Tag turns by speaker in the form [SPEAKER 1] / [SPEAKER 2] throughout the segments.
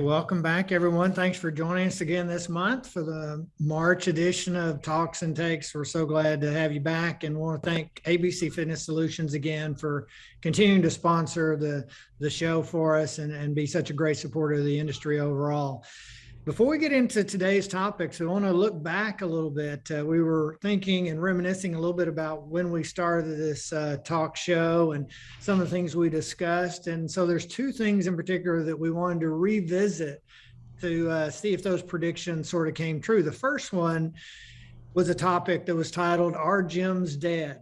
[SPEAKER 1] welcome back, everyone. Thanks for joining us again this month for the March edition of Talks and Takes. We're so glad to have you back, and want to thank ABC Fitness Solutions again for continuing to sponsor the show for us and be such a great supporter of the industry overall. Before we get into today's topics, I want to look back a little bit. We were thinking and reminiscing a little bit about when we started this talk show and some of the things we discussed. And so there's two things in particular that we wanted to revisit to see if those predictions sort of came true. The first one was a topic that was titled, "Are Gyms Dead?"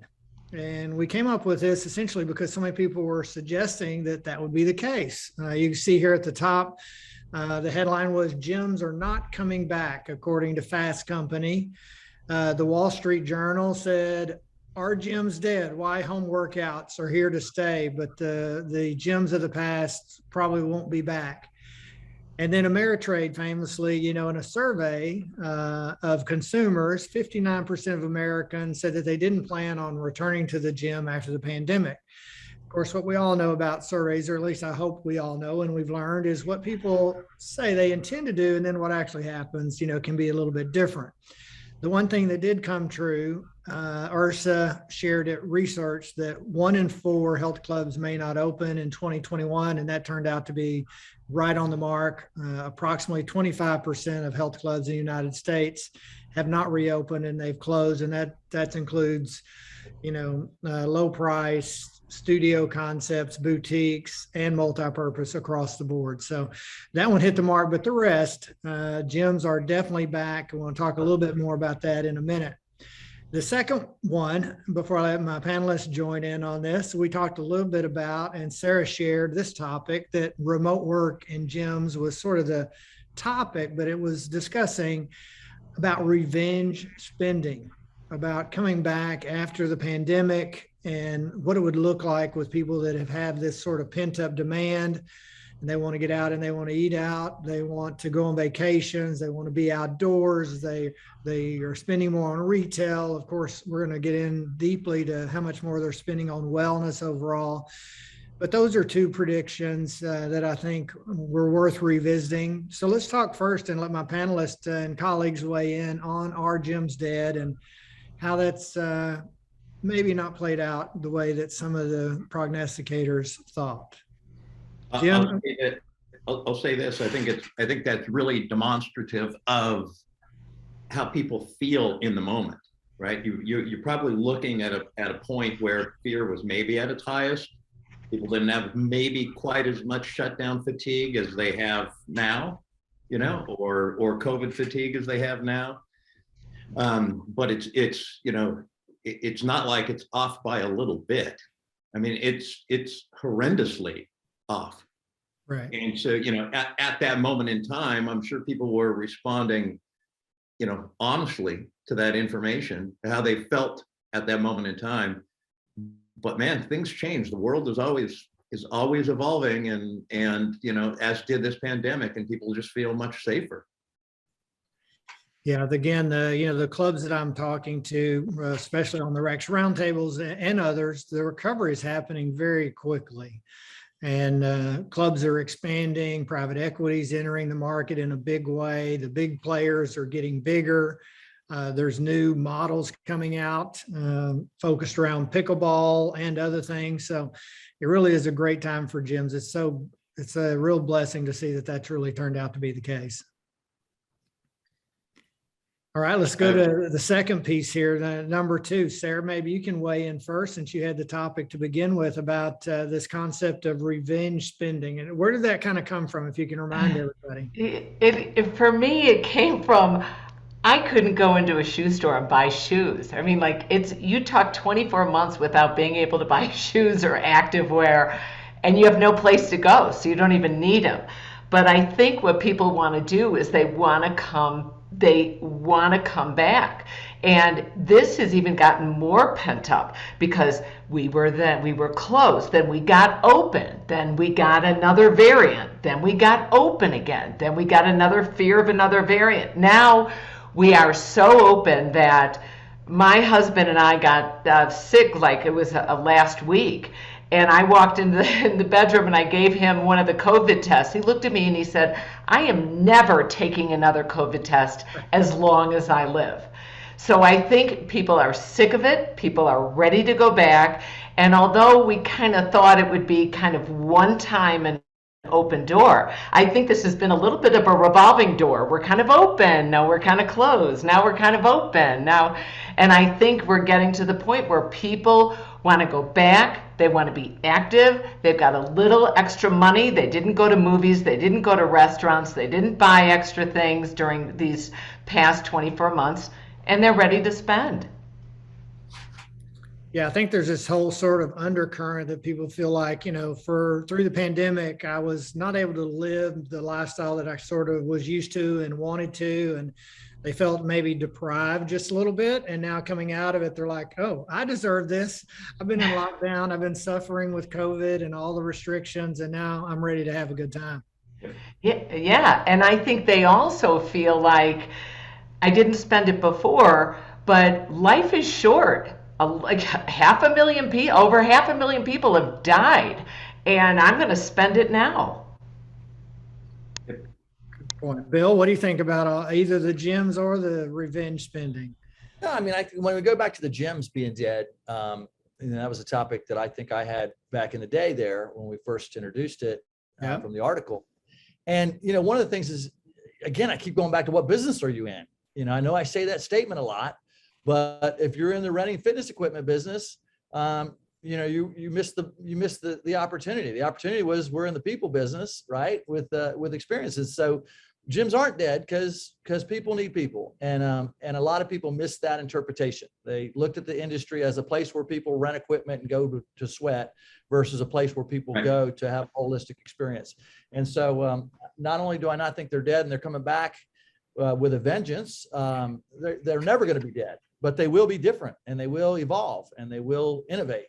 [SPEAKER 1] And we came up with this essentially because so many people were suggesting that that would be the case. You can see here at the top, the headline was, "Gyms are not coming back, according to Fast Company." The Wall Street Journal said, "Are gyms dead? Why home workouts are here to stay, but the gyms of the past probably won't be back." And then Ameritrade famously, in a survey of consumers, 59% of Americans said that they didn't plan on returning to the gym after the pandemic. Of course, what we all know about surveys, or at least I hope we all know and we've learned, is what people say they intend to do and then what actually happens, can be a little bit different. The one thing that did come true, IHRSA shared it research that 1 in 4 health clubs may not open in 2021, and that turned out to be right on the mark. Approximately 25% of health clubs in the United States have not reopened and they've closed, and that includes, low price, studio concepts, boutiques, and multi-purpose across the board. So that one hit the mark, but the rest, gyms are definitely back. I want to talk a little bit more about that in a minute. The second one, before I let my panelists join in on this, we talked a little bit about, and Sara shared this topic, that remote work in gyms was sort of the topic, but it was discussing about revenge spending, about coming back after the pandemic and what it would look like with people that have had this sort of pent up demand, and they want to get out and they want to eat out. They want to go on vacations. They want to be outdoors. They are spending more on retail. Of course, we're going to get in deeply to how much more they're spending on wellness overall. But those are two predictions that I think were worth revisiting. So let's talk first and let my panelists and colleagues weigh in on "Are Gyms Dead?" and how that's maybe not played out the way that some of the prognosticators thought. Jim?
[SPEAKER 2] I'll say this. I think that's really demonstrative of how people feel in the moment, right? You're probably looking at a point where fear was maybe at its highest. People didn't have maybe quite as much shutdown fatigue as they have now, or COVID fatigue as they have now. But it's not like it's off by a little bit. I mean, it's horrendously off.
[SPEAKER 1] Right.
[SPEAKER 2] And so, at that moment in time, I'm sure people were responding, honestly to that information, how they felt at that moment in time. But man, things change. The world is always evolving, and as did this pandemic, and people just feel much safer.
[SPEAKER 1] Yeah, again, the clubs that I'm talking to, especially on the Roundtables and others, the recovery is happening very quickly. And clubs are expanding, private equity is entering the market in a big way. The big players are getting bigger. There's new models coming out focused around pickleball and other things. So it really is a great time for gyms. It's a real blessing to see that that's really turned out to be the case. All right, let's go to the second piece here, number 2. Sara, maybe you can weigh in first, since you had the topic to begin with about this concept of revenge spending. And where did that kind of come from, if you can remind everybody?
[SPEAKER 3] For me, it came from, I couldn't go into a shoe store and buy shoes. I mean, you talk 24 months without being able to buy shoes or activewear, and you have no place to go, so you don't even need them. But I think what people want to do is they want to come back. And this has even gotten more pent up, because we were closed, then we got open, then we got another variant, then we got open again, then we got another fear of another variant. Now we are so open that my husband and I got sick, like it was last week. And I walked in the bedroom and I gave him one of the COVID tests. He looked at me and he said, I am never taking another COVID test as long as I live. So I think people are sick of it. People are ready to go back. And although we kind of thought it would be kind of one time and open door, I think this has been a little bit of a revolving door. We're kind of open, now we're kind of closed, now we're kind of open now. And I think we're getting to the point where people want to go back, they want to be active, they've got a little extra money, they didn't go to movies, they didn't go to restaurants, they didn't buy extra things during these past 24 months, and they're ready to spend.
[SPEAKER 1] Yeah, I think there's this whole sort of undercurrent that people feel like, through the pandemic, I was not able to live the lifestyle that I sort of was used to and wanted to. And they felt maybe deprived just a little bit. And now coming out of it, they're like, oh, I deserve this. I've been in lockdown. I've been suffering with COVID and all the restrictions. And now I'm ready to have a good time.
[SPEAKER 3] Yeah. And I think they also feel like I didn't spend it before, but life is short. Like over 500,000 people have died, and I'm going to spend it now.
[SPEAKER 1] Good point. Bill, what do you think about either the gyms or the revenge spending?
[SPEAKER 4] No, I mean, when we go back to the gyms being dead, that was a topic that I think I had back in the day there when we first introduced it from the article. And, one of the things is, again, I keep going back to what business are you in? I know I say that statement a lot. But if you're in the renting fitness equipment business, you missed the opportunity. The opportunity was we're in the people business, right? With experiences. So gyms aren't dead because people need people, and a lot of people missed that interpretation. They looked at the industry as a place where people rent equipment and go to sweat versus a place where people go to have a holistic experience. And so not only do I not think they're dead and they're coming back with a vengeance, they're never going to be dead. But they will be different, and they will evolve, and they will innovate.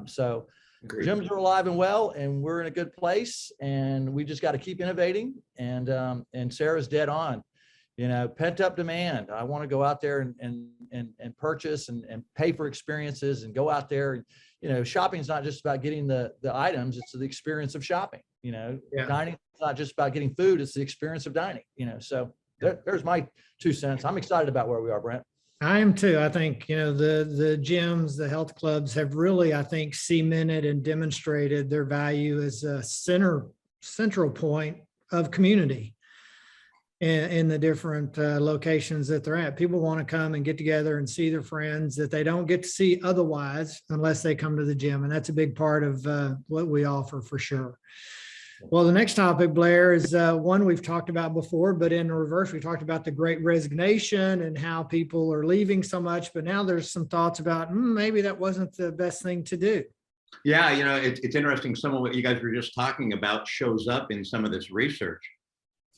[SPEAKER 4] So gyms are alive and well, and we're in a good place, and we just got to keep innovating. And Sarah's dead on. Pent up demand. I want to go out there and purchase and pay for experiences and go out there. Shopping is not just about getting the items; it's the experience of shopping. Dining is not just about getting food; it's the experience of dining. So there's my 2 cents. I'm excited about where we are, Brent.
[SPEAKER 1] I am too. I think, the gyms, the health clubs have really, I think, cemented and demonstrated their value as a central point of community in the different locations that they're at. People want to come and get together and see their friends that they don't get to see otherwise unless they come to the gym. And that's a big part of what we offer for sure. Well, the next topic, Blair, is one we've talked about before, but in reverse, we talked about the Great Resignation and how people are leaving so much. But now there's some thoughts about maybe that wasn't the best thing to do.
[SPEAKER 2] Yeah, it's interesting. Some of what you guys were just talking about shows up in some of this research.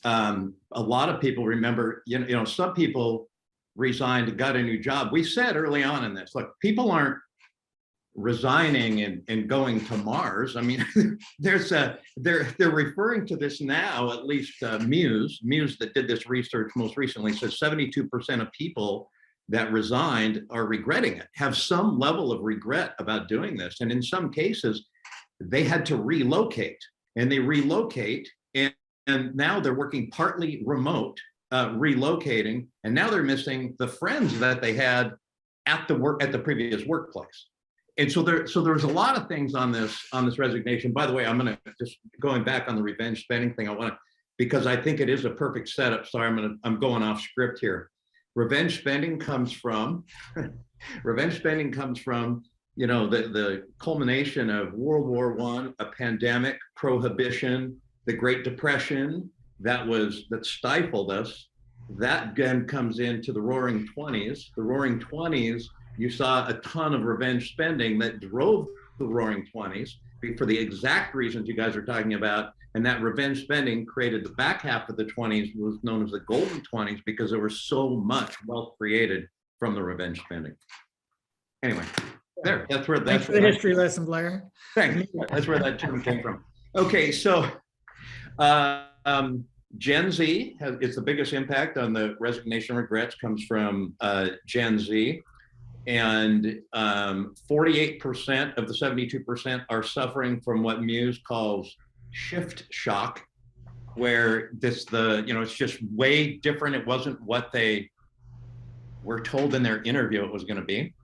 [SPEAKER 2] A lot of people remember, some people resigned, got a new job. We said early on in this, look, people aren't resigning and going to Mars. I mean, they're referring to this now, at least Muse that did this research most recently says 72% of people that resigned are regretting it, have some level of regret about doing this. And in some cases, they had to relocate, and they relocate and now they're working partly remote, relocating, and now they're missing the friends that they had at the previous workplace. And so there's a lot of things on this resignation. By the way, I'm going to just going back on the revenge spending thing. Because I think it is a perfect setup. Sorry, I'm going off script here. Revenge spending comes from the culmination of World War I, a pandemic, prohibition, the Great Depression that stifled us. That then comes into the Roaring 20s. The Roaring 20s. You saw a ton of revenge spending that drove the Roaring 20s for the exact reasons you guys are talking about. And that revenge spending created the back half of the 20s, was known as the golden 20s, because there was so much wealth created from the revenge spending. Anyway, that's where
[SPEAKER 1] Thanks for the history lesson, Blair.
[SPEAKER 2] Thanks. That's where that term came from. Okay, so Gen Z is the biggest impact on the resignation regrets comes from Gen Z. And 48% of the 72% are suffering from what Muse calls shift shock, where it's just way different. It wasn't what they were told in their interview it was going to be.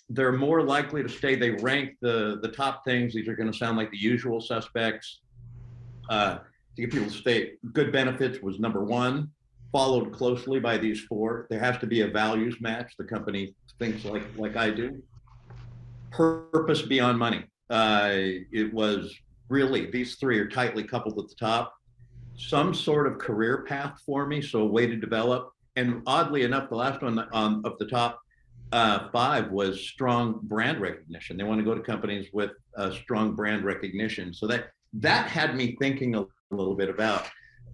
[SPEAKER 2] They're more likely to stay. They rank the top things. These are going to sound like the usual suspects. To get people to stay, good benefits was number one, followed closely by these four. There has to be a values match. The company thinks like I do. Purpose beyond money. It was really, these three are tightly coupled at the top. Some sort of career path for me, so a way to develop. And oddly enough, the last one up the top, 5 was strong brand recognition. They want to go to companies with strong brand recognition. So that had me thinking a little bit about,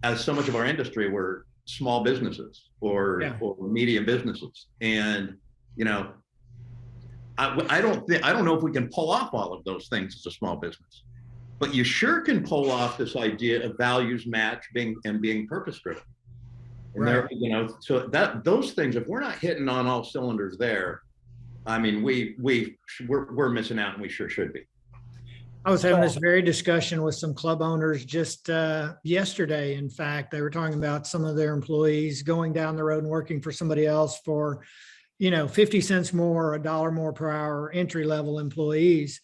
[SPEAKER 2] as so much of our industry were small businesses or medium businesses, and I don't know if we can pull off all of those things as a small business, but you sure can pull off this idea of values match being purpose driven. And
[SPEAKER 1] right.
[SPEAKER 2] So those things, if we're not hitting on all cylinders there, I mean, we're missing out, and we sure should be.
[SPEAKER 1] I was having this very discussion with some club owners just yesterday. In fact, they were talking about some of their employees going down the road and working for somebody else for, 50 cents more, $1 more per hour, entry level employees.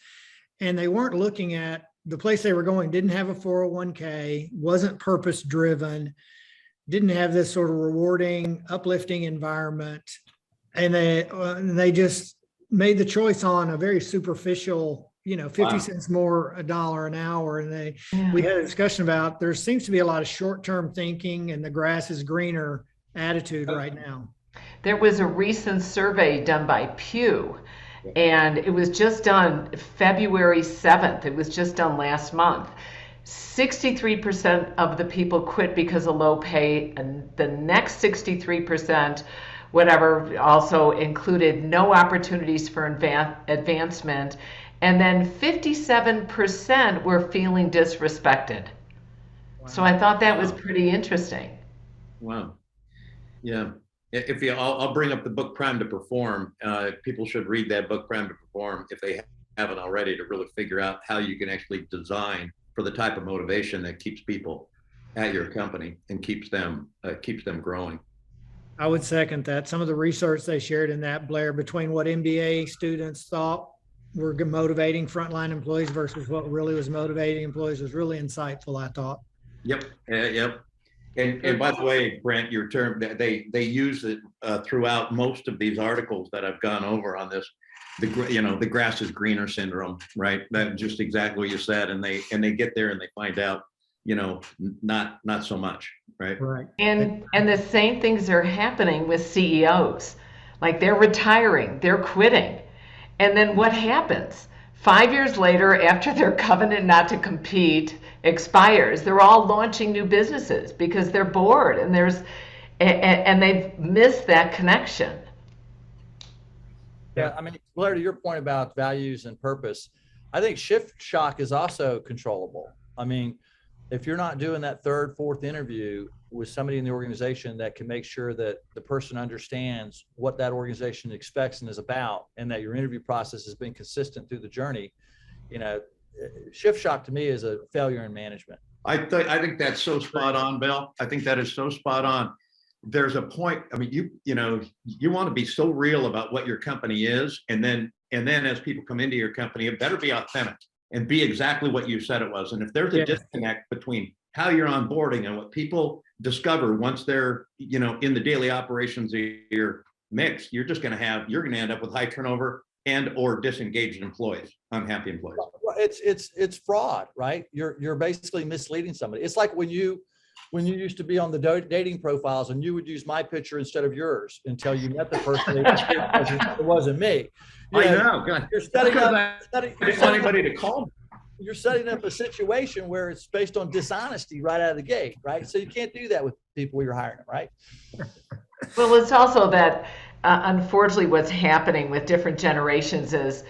[SPEAKER 1] And they weren't looking at the place they were going, didn't have a 401k, wasn't purpose driven, didn't have this sort of rewarding, uplifting environment. And they just made the choice on a very superficial, 50 cents more, $1 an hour. And we had a discussion about, there seems to be a lot of short-term thinking and the grass is greener attitude right now.
[SPEAKER 3] There was a recent survey done by Pew, and it was just done February 7th. It was just done last month. 63% of the people quit because of low pay, and the next 63%, also included no opportunities for advancement, and then 57% were feeling disrespected. Wow. So I thought that was pretty interesting.
[SPEAKER 2] Wow. Yeah. I'll bring up the book Prime to Perform. People should read that book, Prime to Perform, if they haven't already, to really figure out how you can actually design for the type of motivation that keeps people at your company and keeps them growing.
[SPEAKER 1] I would second that. Some of the research they shared in that, Blair, between what MBA students thought were motivating frontline employees versus what really was motivating employees was really insightful, I thought.
[SPEAKER 2] Yep. Yep. And by the way, Brent, your term, they use it throughout most of these articles that I've gone over on this, the grass is greener syndrome, right? That's just exactly what you said. And they get there and they find out, not so much, right?
[SPEAKER 1] Right.
[SPEAKER 3] And the same things are happening with CEOs. Like they're retiring, they're quitting. And then what happens? 5 years later, after their covenant not to compete expires, they're all launching new businesses because they're bored and they've missed that connection.
[SPEAKER 4] Yeah, I mean, Blair, to your point about values and purpose, I think shift shock is also controllable. I mean, if you're not doing that third, fourth interview with somebody in the organization that can make sure that the person understands what that organization expects and is about, and that your interview process has been consistent through the journey, shift shock to me is a failure in management.
[SPEAKER 2] I think that's so spot on, Bill. I think that is so spot on. There's a point. I mean, you want to be so real about what your company is, and then as people come into your company, it better be authentic and be exactly what you said it was. And if there's a disconnect between how you're onboarding and what people discover once they're, in the daily operations of your mix, you're going to end up with high turnover and or disengaged employees, unhappy employees.
[SPEAKER 4] It's fraud, right? You're basically misleading somebody. It's like when you used to be on the dating profiles and you would use my picture instead of yours until you met the person. It wasn't me.
[SPEAKER 2] I know. God.
[SPEAKER 4] You're setting up.
[SPEAKER 2] Anybody to call me.
[SPEAKER 4] You're setting up a situation where it's based on dishonesty right out of the gate, right? So you can't do that with people you're hiring, right?
[SPEAKER 3] Well, it's also that unfortunately what's happening with different generations is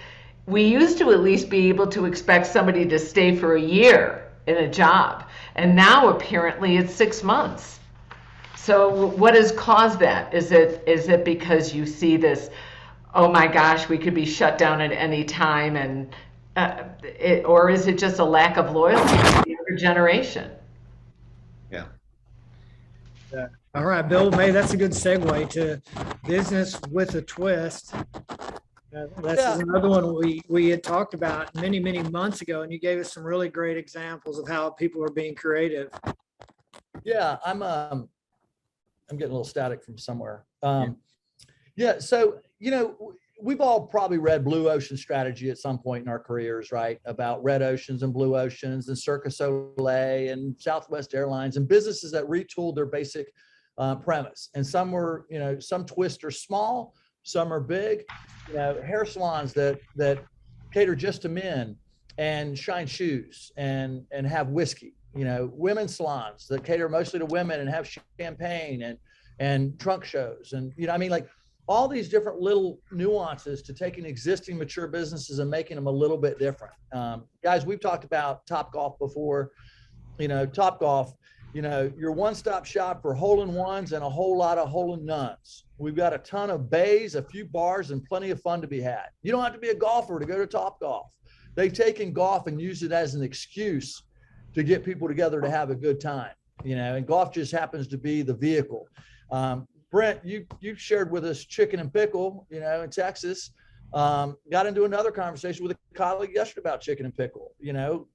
[SPEAKER 3] we used to at least be able to expect somebody to stay for a year in a job, and now apparently it's 6 months. So what has caused that? Is it because you see this oh my gosh, we could be shut down at any time, and or is it just a lack of loyalty to the younger generation?
[SPEAKER 2] Yeah.
[SPEAKER 1] All right, Bill, maybe that's a good segue to business with a twist. This is another one we had talked about many, many months ago, and you gave us some really great examples of how people are being creative.
[SPEAKER 4] Yeah, I'm getting a little static from somewhere. Yeah, so we've all probably read Blue Ocean Strategy at some point in our careers, right? About red oceans and blue oceans and Cirque du Soleil and Southwest Airlines and businesses that retooled their basic premise. And some were, some twists are small, some are big. Hair salons that cater just to men and shine shoes and have whiskey. Women's salons that cater mostly to women and have champagne and trunk shows. And, like all these different little nuances to taking existing mature businesses and making them a little bit different. Guys, we've talked about Topgolf before. Topgolf, your one-stop shop for hole-in-ones and a whole lot of hole-in-nones. We've got a ton of bays, a few bars, and plenty of fun to be had. You don't have to be a golfer to go to Topgolf. They've taken golf and used it as an excuse to get people together to have a good time, and golf just happens to be the vehicle. Brent, you shared with us Chicken and Pickle, in Texas. Got into another conversation with a colleague yesterday about Chicken and Pickle.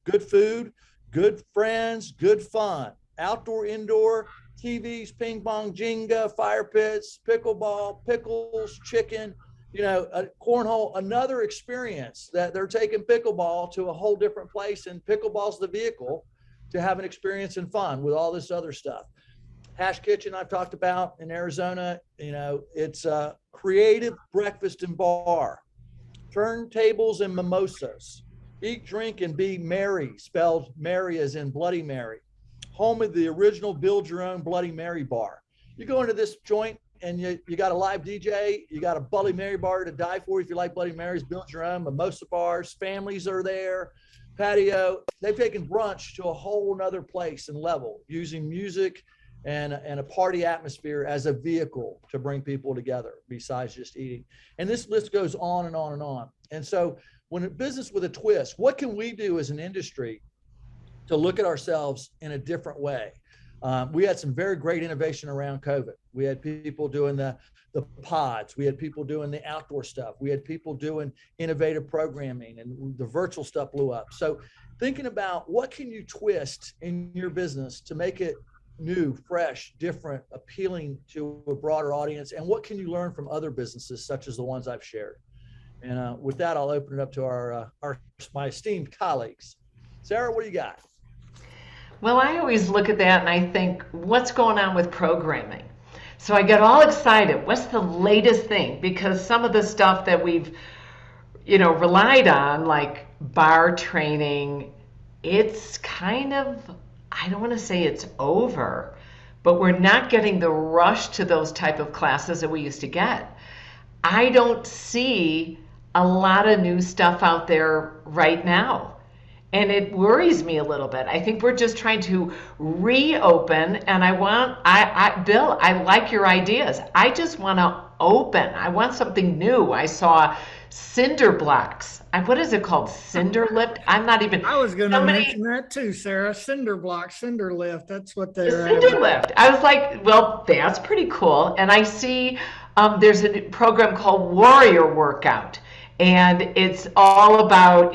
[SPEAKER 4] Good food, good friends, good fun, outdoor, indoor, TVs, ping pong, Jenga, fire pits, pickleball, pickles, chicken, a cornhole, another experience that they're taking pickleball to a whole different place, and pickleball's the vehicle to have an experience and fun with all this other stuff. Hash Kitchen I've talked about in Arizona, it's a creative breakfast and bar, turntables and mimosas, eat, drink, and be merry, spelled Mary as in Bloody Mary, home of the original build your own Bloody Mary bar. You go into this joint and you got a live DJ, you got a Bloody Mary bar to die for if you like Bloody Marys, build your own, mimosa bars, families are there, patio. They've taken brunch to a whole nother place and level using music and a party atmosphere as a vehicle to bring people together besides just eating. And this list goes on and on and on. And so when a business with a twist, what can we do as an industry to look at ourselves in a different way? We had some very great innovation around COVID. We had people doing the pods. We had people doing the outdoor stuff. We had people doing innovative programming, and the virtual stuff blew up. So thinking about what can you twist in your business to make it new, fresh, different, appealing to a broader audience, and what can you learn from other businesses such as the ones I've shared? And with that, I'll open it up to my esteemed colleagues. Sara, what do you got?
[SPEAKER 3] Well, I always look at that and I think, what's going on with programming? So I get all excited. What's the latest thing? Because some of the stuff that we've, relied on, like bar training, it's kind of, I don't want to say it's over, but we're not getting the rush to those type of classes that we used to get. I don't see a lot of new stuff out there right now. And it worries me a little bit. I think we're just trying to reopen, and Bill, I like your ideas. I just want to open. I want something new. I saw cinder blocks. What is it called? Cinder lift? I'm not even.
[SPEAKER 1] I was going to mention that too, Sara. Cinder block, cinder lift. That's what they're.
[SPEAKER 3] Cinder lift. I was like, well, that's pretty cool. And I see there's a program called Warrior Workout. And it's all about,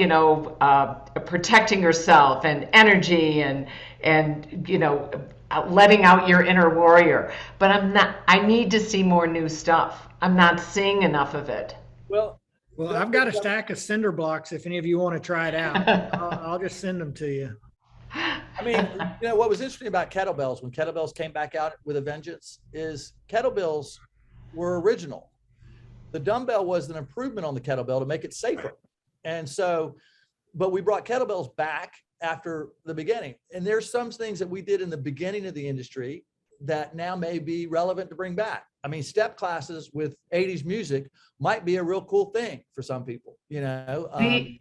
[SPEAKER 3] protecting yourself and energy and letting out your inner warrior. But I need to see more new stuff. I'm not seeing enough of it.
[SPEAKER 1] Well, I've got a stack of cinder blocks if any of you want to try it out. I'll just send them to you.
[SPEAKER 4] I mean, what was interesting about kettlebells when kettlebells came back out with a vengeance is kettlebells were original. The dumbbell was an improvement on the kettlebell to make it safer. And so, but we brought kettlebells back after the beginning. And there's some things that we did in the beginning of the industry that now may be relevant to bring back. I mean, step classes with 80s music might be a real cool thing for some people,
[SPEAKER 3] The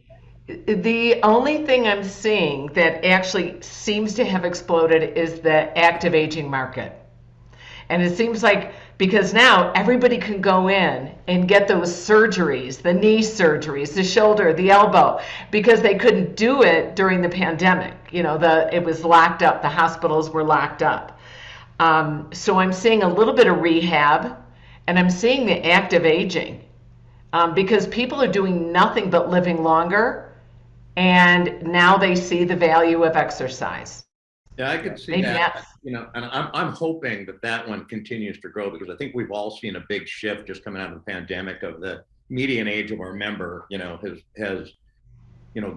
[SPEAKER 3] only thing I'm seeing that actually seems to have exploded is the active aging market. And it seems like because now everybody can go in and get those surgeries, the knee surgeries, the shoulder, the elbow, because they couldn't do it during the pandemic. It was locked up. The hospitals were locked up. So I'm seeing a little bit of rehab, and I'm seeing the active aging, because people are doing nothing but living longer, and now they see the value of exercise.
[SPEAKER 2] Yeah, I could see
[SPEAKER 3] Maybe
[SPEAKER 2] that, and I'm hoping that one continues to grow, because I think we've all seen a big shift just coming out of the pandemic of the median age of our member, has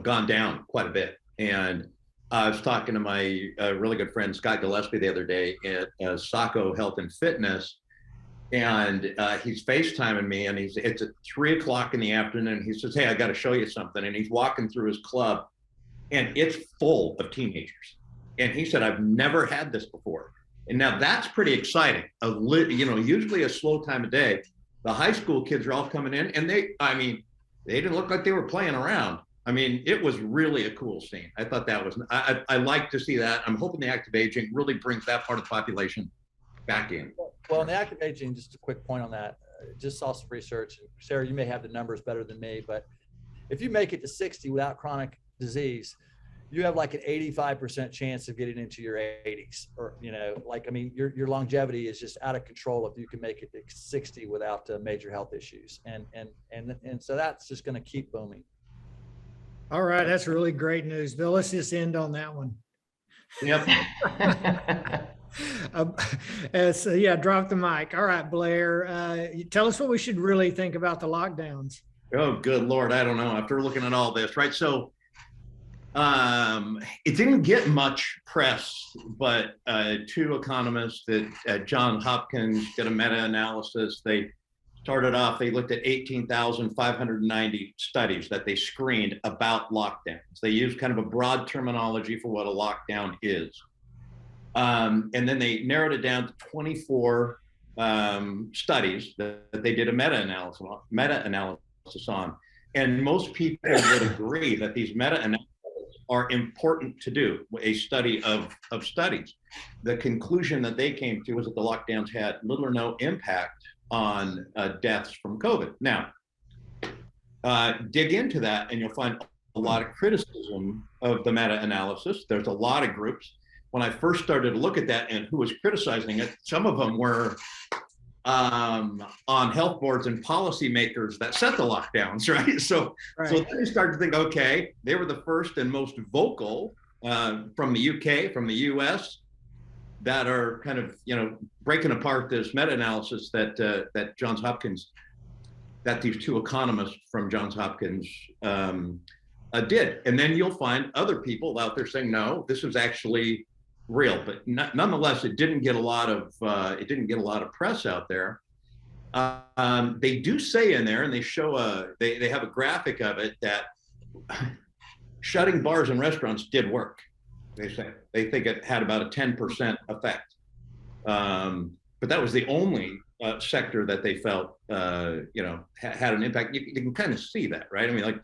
[SPEAKER 2] gone down quite a bit. And I was talking to my really good friend, Scott Gillespie, the other day at Saco Health and Fitness. And he's FaceTiming me, and it's at 3:00 in the afternoon. He says, "Hey, I got to show you something." And he's walking through his club, and it's full of teenagers. And he said, "I've never had this before." And now that's pretty exciting. Usually a slow time of day. The high school kids are all coming in, and they didn't look like they were playing around. I mean, it was really a cool scene. I thought that was, I like to see that. I'm hoping the active aging really brings that part of the population back in.
[SPEAKER 4] Well, in the active aging, just a quick point on that. Just saw some research. Sarah, you may have the numbers better than me, but if you make it to 60 without chronic disease, you have like an 85% chance of getting into your 80s, or your longevity is just out of control if you can make it to 60 without major health issues, and so that's just going to keep booming.
[SPEAKER 1] All right, that's really great news, Bill. Let's just end on that one.
[SPEAKER 2] Yep.
[SPEAKER 1] So drop the mic. All right, Blair, tell us what we should really think about the lockdowns.
[SPEAKER 2] Oh, good Lord. I don't know. After looking at all this, right? So it didn't get much press, but two economists at Johns Hopkins did a meta-analysis. They started off, they looked at 18,590 studies that they screened about lockdowns. They used kind of a broad terminology for what a lockdown is. And then they narrowed it down to 24 studies that they did a meta-analysis on. And most people would agree that these meta-analyses are important to do, a study of studies. The conclusion that they came to was that the lockdowns had little or no impact on deaths from COVID. Now, dig into that and you'll find a lot of criticism of the meta-analysis. There's a lot of groups. When I first started to look at that and who was criticizing it, some of them were on health boards and policymakers that set the lockdowns, right? So then you start to think, okay, they were the first and most vocal from the UK, from the US, that are kind of, breaking apart this meta-analysis that Johns Hopkins, that these two economists from Johns Hopkins did. And then you'll find other people out there saying, no, this is actually real, but nonetheless, it didn't get a lot of press out there. They do say in there, and they show they have a graphic of it, that shutting bars and restaurants did work. They think it had about a 10% effect, but that was the only sector that they felt had an impact. You can kind of see that, right? I mean, like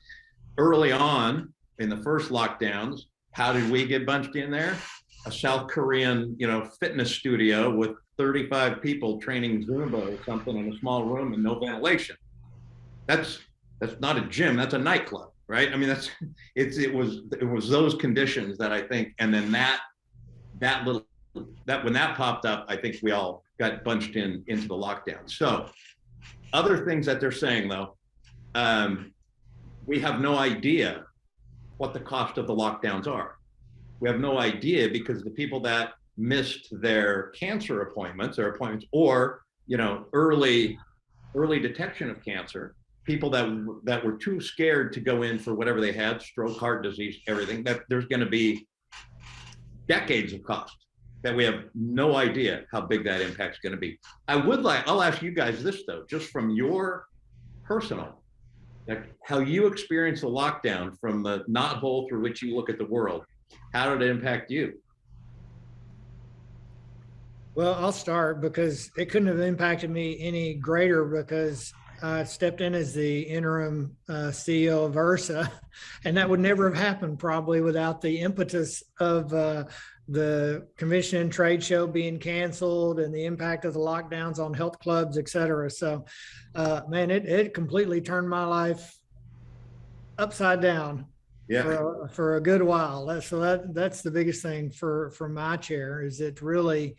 [SPEAKER 2] early on in the first lockdowns, how did we get bunched in there? A South Korean, fitness studio with 35 people training Zumba or something in a small room and no ventilation. That's not a gym, that's a nightclub, right? I mean, it was those conditions that I think, and then when that popped up, I think we all got bunched into the lockdown. So other things that they're saying though, we have no idea what the cost of the lockdowns are. We have no idea because the people that missed their cancer appointments or early detection of cancer, people that were too scared to go in for whatever they had, stroke, heart disease, everything, that there's going to be decades of cost that we have no idea how big that impact's going to be. I'll ask you guys this though, just from your personal, like how you experience the lockdown from the knothole through which you look at the world. How did it impact you?
[SPEAKER 1] Well, I'll start because it couldn't have impacted me any greater because I stepped in as the interim CEO of IHRSA, and that would never have happened probably without the impetus of the convention and trade show being canceled and the impact of the lockdowns on health clubs, et cetera. So, man, it completely turned my life upside down for a good while. That's the biggest thing for my chair, is it really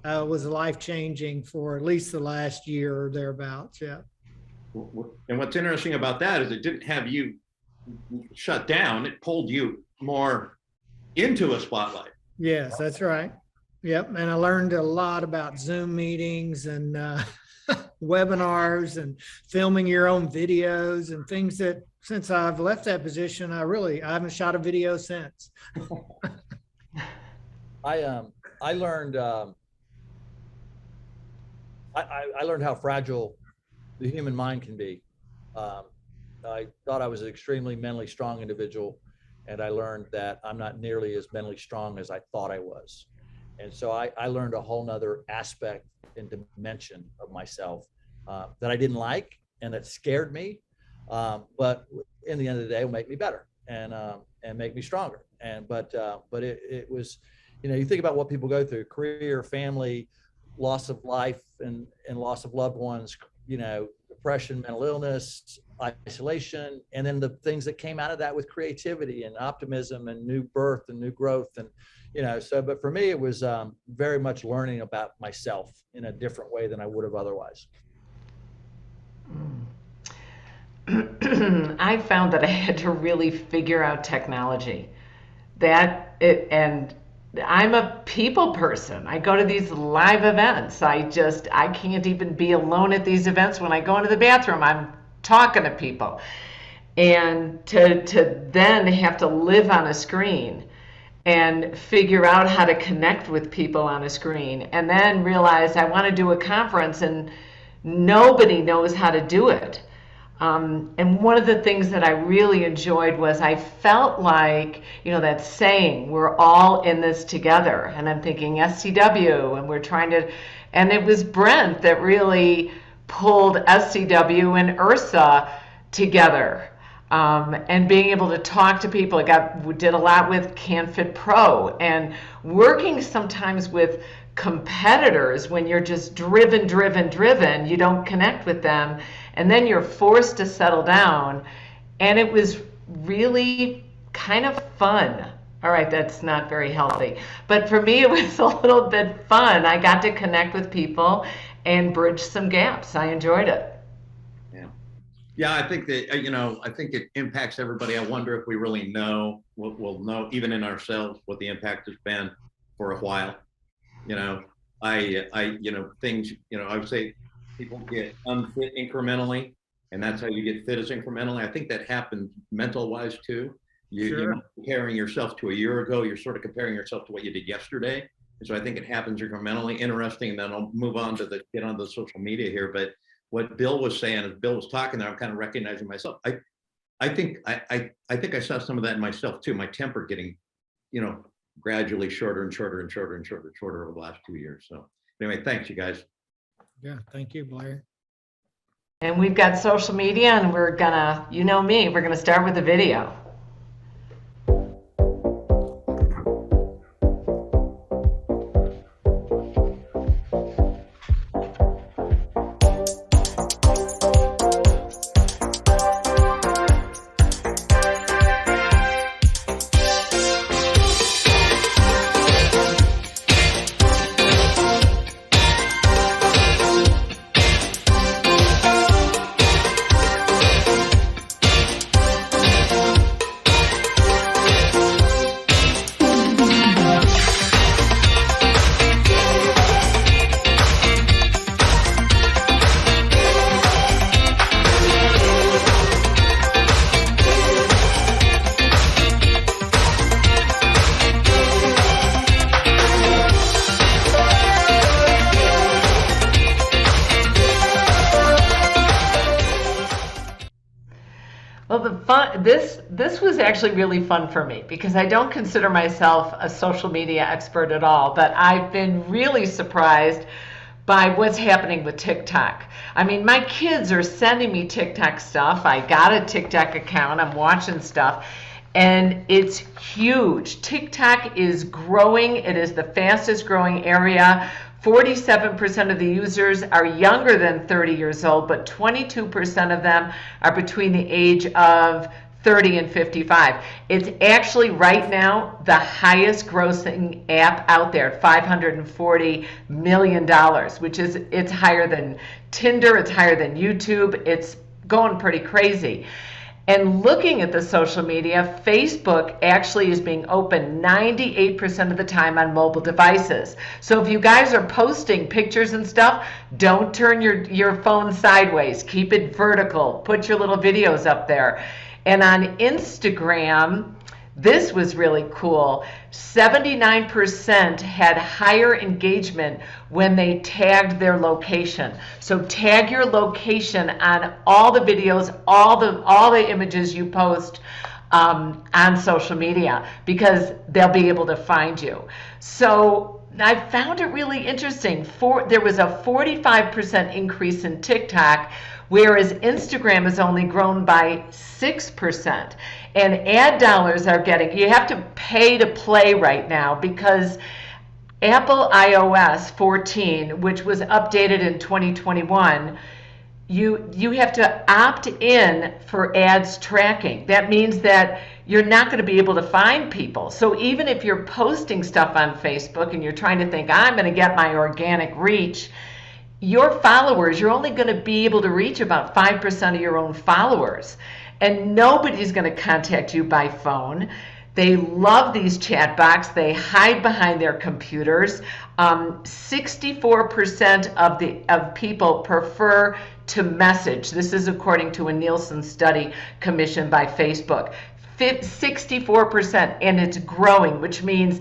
[SPEAKER 1] was life-changing for at least the last year or thereabouts. Yeah.
[SPEAKER 2] And what's interesting about that is it didn't have you shut down. It pulled you more into a spotlight.
[SPEAKER 1] Yes, that's right. Yep. And I learned a lot about Zoom meetings and webinars and filming your own videos and things that, since I've left that position, I haven't shot a video since.
[SPEAKER 4] I learned I learned how fragile the human mind can be. I thought I was an extremely mentally strong individual, and I learned that I'm not nearly as mentally strong as I thought I was. And so I learned a whole nother aspect and dimension of myself that I didn't like and that scared me. But in the end of the day, it will make me better and make me stronger. But it was, you think about what people go through: career, family, loss of life, and loss of loved ones, depression, mental illness, isolation, and then the things that came out of that with creativity and optimism and new birth and new growth. And, but for me, it was very much learning about myself in a different way than I would have otherwise.
[SPEAKER 3] I found that I had to really figure out technology. And I'm a people person. I go to these live events. I can't even be alone at these events. When I go into the bathroom, I'm talking to people. And to then have to live on a screen and figure out how to connect with people on a screen, and then realize I want to do a conference and nobody knows how to do it. And one of the things that I really enjoyed was I felt like, that saying, we're all in this together. And I'm thinking SCW, and we're trying to, and it was Brent that really pulled SCW and IHRSA together. And being able to talk to people. We did a lot with CanFit Pro, and working sometimes with competitors when you're just driven, you don't connect with them, and then you're forced to settle down. And it was really kind of fun. All right, that's not very healthy, but for me it was a little bit fun. I got to connect with people and bridge some gaps. I enjoyed it.
[SPEAKER 2] Yeah, I think that, I think it impacts everybody. I wonder if we really know, we'll know even in ourselves what the impact has been for a while. Things, I would say people get unfit incrementally, and that's how you get fit, is incrementally. I think that happens mental wise too. You're not comparing yourself to a year ago, you're sort of comparing yourself to what you did yesterday. And so I think it happens incrementally. Interesting, and then I'll move on to get onto the social media here. But what Bill was saying, as Bill was talking there, I'm kind of recognizing myself. I think I saw some of that in myself too. My temper getting, gradually shorter and shorter and shorter and shorter and shorter over the last 2 years. So anyway, thanks you guys.
[SPEAKER 1] Yeah, thank you, Blair.
[SPEAKER 3] And we've got social media, and we're gonna, we're gonna start with the video. This was actually really fun for me, because I don't consider myself a social media expert at all, but I've been really surprised by what's happening with TikTok. I mean, my kids are sending me TikTok stuff. I got a TikTok account. I'm watching stuff. and it's huge. TikTok is growing. It is the fastest growing area. 47% of the users are younger than 30 years old, but 22% of them are between the age of 30 and 55. It's actually right now the highest grossing app out there, $540 million, which is, it's higher than Tinder, it's higher than YouTube, it's going pretty crazy. And looking at the social media, Facebook actually is being open 98% of the time on mobile devices. So if you guys are posting pictures and stuff, don't turn your phone sideways. Keep it vertical. Put your little videos up there. And on Instagram, this was really cool. 79% had higher engagement when they tagged their location. So tag your location on all the videos, all the images you post on social media, because they'll be able to find you. So I found it really interesting. There was a 45% increase in TikTok, whereas Instagram has only grown by 6%. And ad dollars are you have to pay to play right now, because Apple iOS 14, which was updated in 2021, you have to opt in for ads tracking. That means that you're not going to be able to find people. So even if you're posting stuff on Facebook and you're trying to think, I'm going to get my organic reach, your followers, you're only going to be able to reach about 5% of your own followers. And nobody's going to contact you by phone. They love these chat bots. They hide behind their computers. 64% of people prefer to message. This is according to a Nielsen study commissioned by Facebook. 64%, and it's growing, which means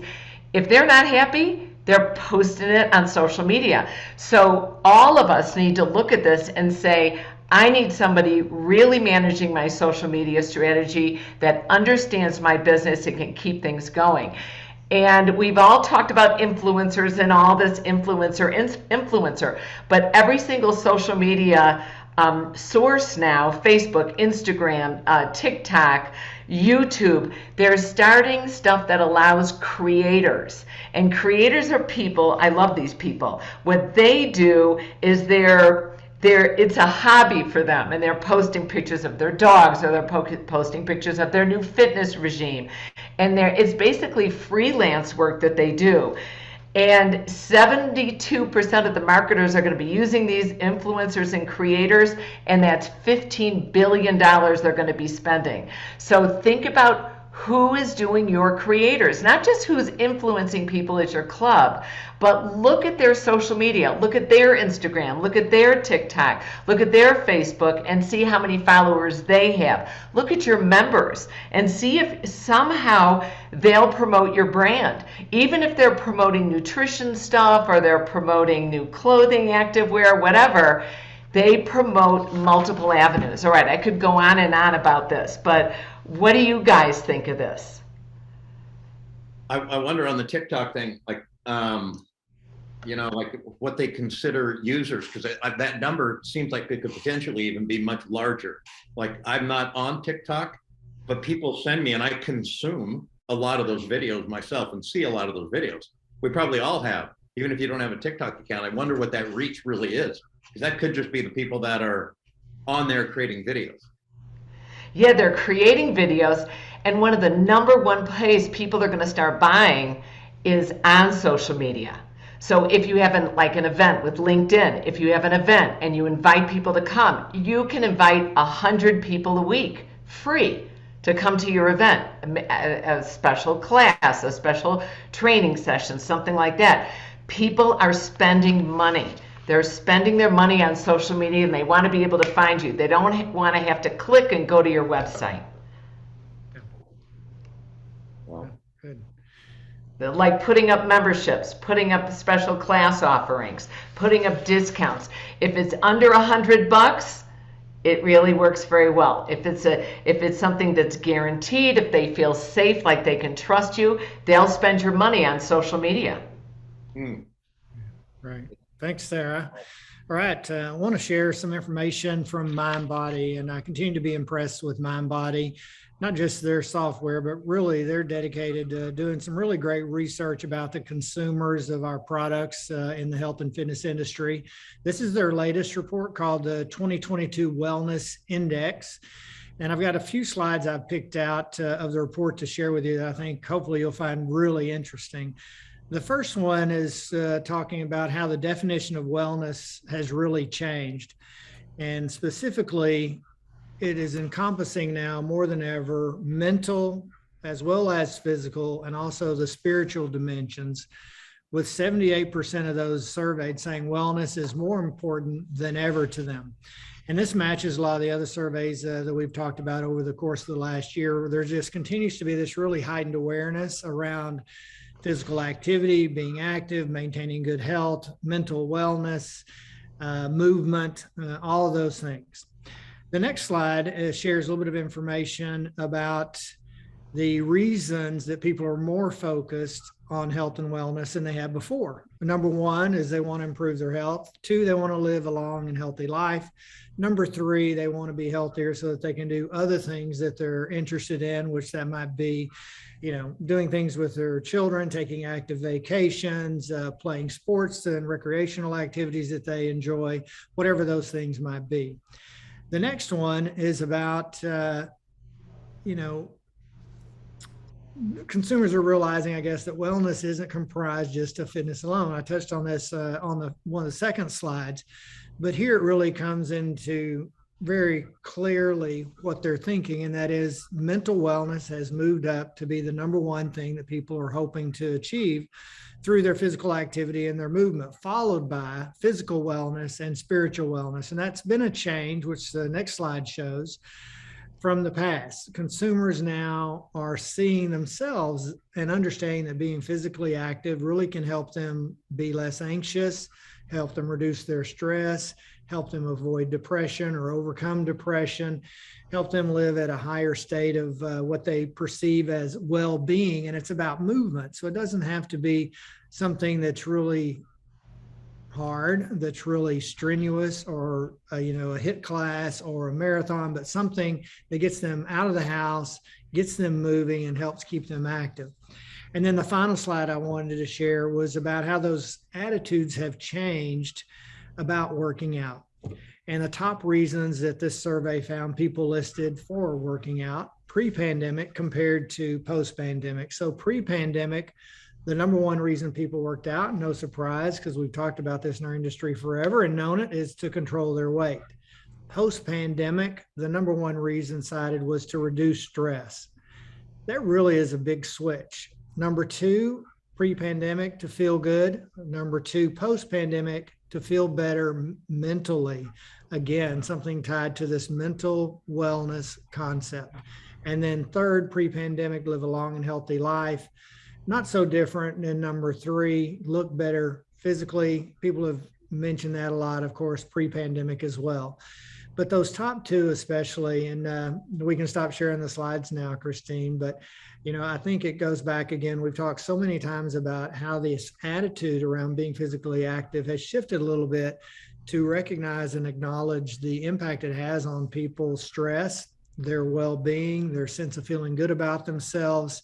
[SPEAKER 3] if they're not happy, they're posting it on social media. So all of us need to look at this and say, I need somebody really managing my social media strategy that understands my business and can keep things going. And we've all talked about influencers and all this influencer, but every single social media source now, Facebook, Instagram, TikTok, YouTube, they're starting stuff that allows creators. And creators are people, I love these people. What they do is it's a hobby for them, and they're posting pictures of their dogs, or they're posting pictures of their new fitness regime. And it's basically freelance work that they do. And 72% of the marketers are going to be using these influencers and creators, and that's $15 billion they're going to be spending. So think about who is doing your creators, not just who's influencing people at your club, but look at their social media, look at their Instagram, look at their TikTok, look at their Facebook, and see how many followers they have. Look at your members and see if somehow they'll promote your brand. Even if they're promoting nutrition stuff, or they're promoting new clothing, activewear, whatever, they promote multiple avenues. All right, I could go on and on about this, but what do you guys think of this?
[SPEAKER 2] I wonder on the TikTok thing, like, like what they consider users, because that number seems like it could potentially even be much larger. Like, I'm not on TikTok, but people send me, and I consume a lot of those videos myself and see a lot of those videos. We probably all have, even if you don't have a TikTok account. I wonder what that reach really is, because that could just be the people that are on there creating videos.
[SPEAKER 3] Yeah, they're creating videos, and one of the number one place people are going to start buying is on social media. So if you have an event with LinkedIn, if you have an event and you invite people to come, you can invite 100 people a week free to come to your event, a special class, a special training session, something like that. People are spending money. They're spending their money on social media, and they want to be able to find you. They don't want to have to click and go to your website.
[SPEAKER 2] Wow.
[SPEAKER 1] Good.
[SPEAKER 3] They're like putting up memberships, putting up special class offerings, putting up discounts. If it's under $100, it really works very well. If it's something that's guaranteed, if they feel safe, like they can trust you, they'll spend your money on social media.
[SPEAKER 1] Right. Thanks, Sara. All right. I want to share some information from Mindbody, and I continue to be impressed with Mindbody. not just their software, but really they're dedicated to doing some really great research about the consumers of our products in the health and fitness industry. This is their latest report called the 2022 Wellness Index. And I've got a few slides I've picked out of the report to share with you that I think hopefully you'll find really interesting. The first one is talking about how the definition of wellness has really changed. And specifically, it is encompassing now more than ever mental as well as physical and also the spiritual dimensions, with 78% of those surveyed saying wellness is more important than ever to them. And this matches a lot of the other surveys that we've talked about over the course of the last year. There just continues to be this really heightened awareness around physical activity, being active, maintaining good health, mental wellness, movement, all of those things. The next slide shares a little bit of information about the reasons that people are more focused on health and wellness than they had before. Number one is they want to improve their health. Two, they want to live a long and healthy life. Number three, they want to be healthier so that they can do other things that they're interested in, which that might be, doing things with their children, taking active vacations, playing sports and recreational activities that they enjoy, whatever those things might be. The next one is about, consumers are realizing, I guess, that wellness isn't comprised just of fitness alone. I touched on this on one of the second slides, but here it really comes into very clearly what they're thinking, and that is mental wellness has moved up to be the number one thing that people are hoping to achieve through their physical activity and their movement, followed by physical wellness and spiritual wellness. And that's been a change, which the next slide shows, from the past. Consumers now are seeing themselves and understanding that being physically active really can help them be less anxious, help them reduce their stress, help them avoid depression or overcome depression, help them live at a higher state of what they perceive as well-being. And it's about movement. So it doesn't have to be something that's really hard, that's really strenuous, or a HIIT class or a marathon, but something that gets them out of the house, gets them moving, and helps keep them active. And then the final slide I wanted to share was about how those attitudes have changed about working out. And the top reasons that this survey found people listed for working out pre-pandemic compared to post-pandemic. So pre-pandemic, the number one reason people worked out, no surprise, because we've talked about this in our industry forever and known it, is to control their weight. Post-pandemic, the number one reason cited was to reduce stress. That really is a big switch. Number two, pre-pandemic, to feel good. Number two, post-pandemic, to feel better mentally. Again, something tied to this mental wellness concept. And then third, pre-pandemic, live a long and healthy life. Not so different than number three, look better physically. People have mentioned that a lot, of course, pre-pandemic as well. But those top two especially, and we can stop sharing the slides now, Christine, but I think it goes back again. We've talked so many times about how this attitude around being physically active has shifted a little bit to recognize and acknowledge the impact it has on people's stress, their well-being, their sense of feeling good about themselves.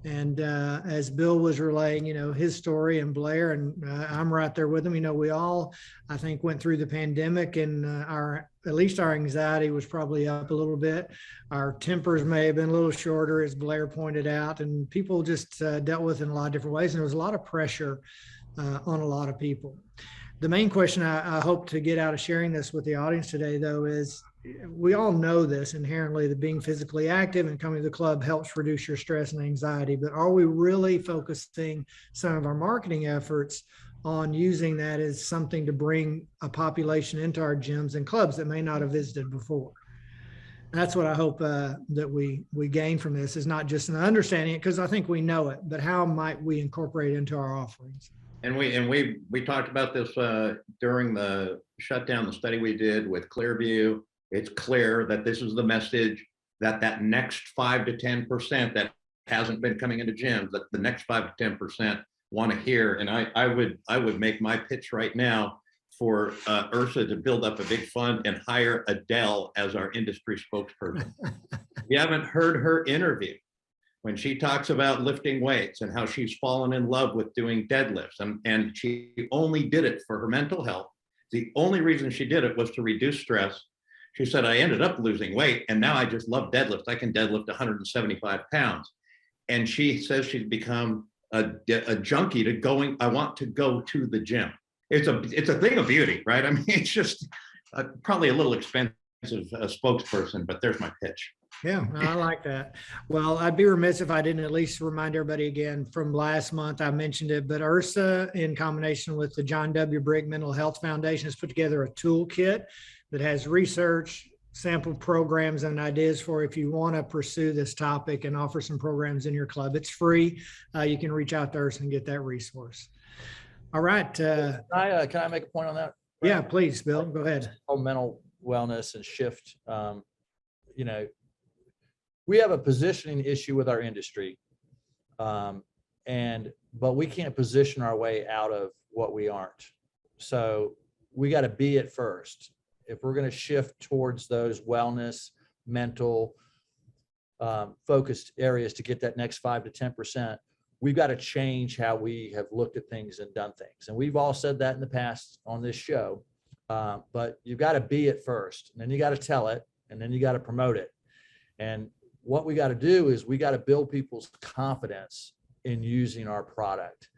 [SPEAKER 1] And as Bill was relaying, his story, and Blair, and I'm right there with him. We all, I think, went through the pandemic, and at least our anxiety was probably up a little bit. Our tempers may have been a little shorter, as Blair pointed out, and people just dealt with it in a lot of different ways. And there was a lot of pressure on a lot of people. The main question I hope to get out of sharing this with the audience today, though, is we all know this inherently, that being physically active and coming to the club helps reduce your stress and anxiety, but are we really focusing some of our marketing efforts on using that as something to bring a population into our gyms and clubs that may not have visited before? That's what I hope that we gain from this, is not just an understanding it, because I think we know it, but how might we incorporate it into our offerings?
[SPEAKER 2] And we talked about this during the shutdown, the study we did with Clearview. It's clear that this is the message, that next 5 to 10% that hasn't been coming into gyms, that the next 5 to 10% want to hear. And I would make my pitch right now for IHRSA to build up a big fund and hire Adele as our industry spokesperson. You haven't heard her interview when she talks about lifting weights and how she's fallen in love with doing deadlifts. And she only did it for her mental health. The only reason she did it was to reduce stress. She said, I ended up losing weight and now I just love deadlifts. I can deadlift 175 pounds. And she says she's become a junkie to going, I want to go to the gym. It's a thing of beauty, right? I mean, it's just probably a little expensive spokesperson, but there's my pitch.
[SPEAKER 1] Yeah, I like that. Well, I'd be remiss if I didn't at least remind everybody again from last month, I mentioned it, but IHRSA in combination with the John W. Brick Mental Health Foundation has put together a toolkit that has research, sample programs and ideas for if you want to pursue this topic and offer some programs in your club. It's free. You can reach out to IHRSA and get that resource. All right.
[SPEAKER 4] Can I make a point on that?
[SPEAKER 1] Yeah, please, Bill, go ahead.
[SPEAKER 4] Oh, mental wellness and shift. You know, we have a positioning issue with our industry, but we can't position our way out of what we aren't. So we got to be it first. If we're going to shift towards those wellness, mental, focused areas to get that next 5 to 10%, we've got to change how we have looked at things and done things. And we've all said that in the past on this show, but you've got to be it first, and then you got to tell it, and then you got to promote it. And what we got to do is we got to build people's confidence in using our product.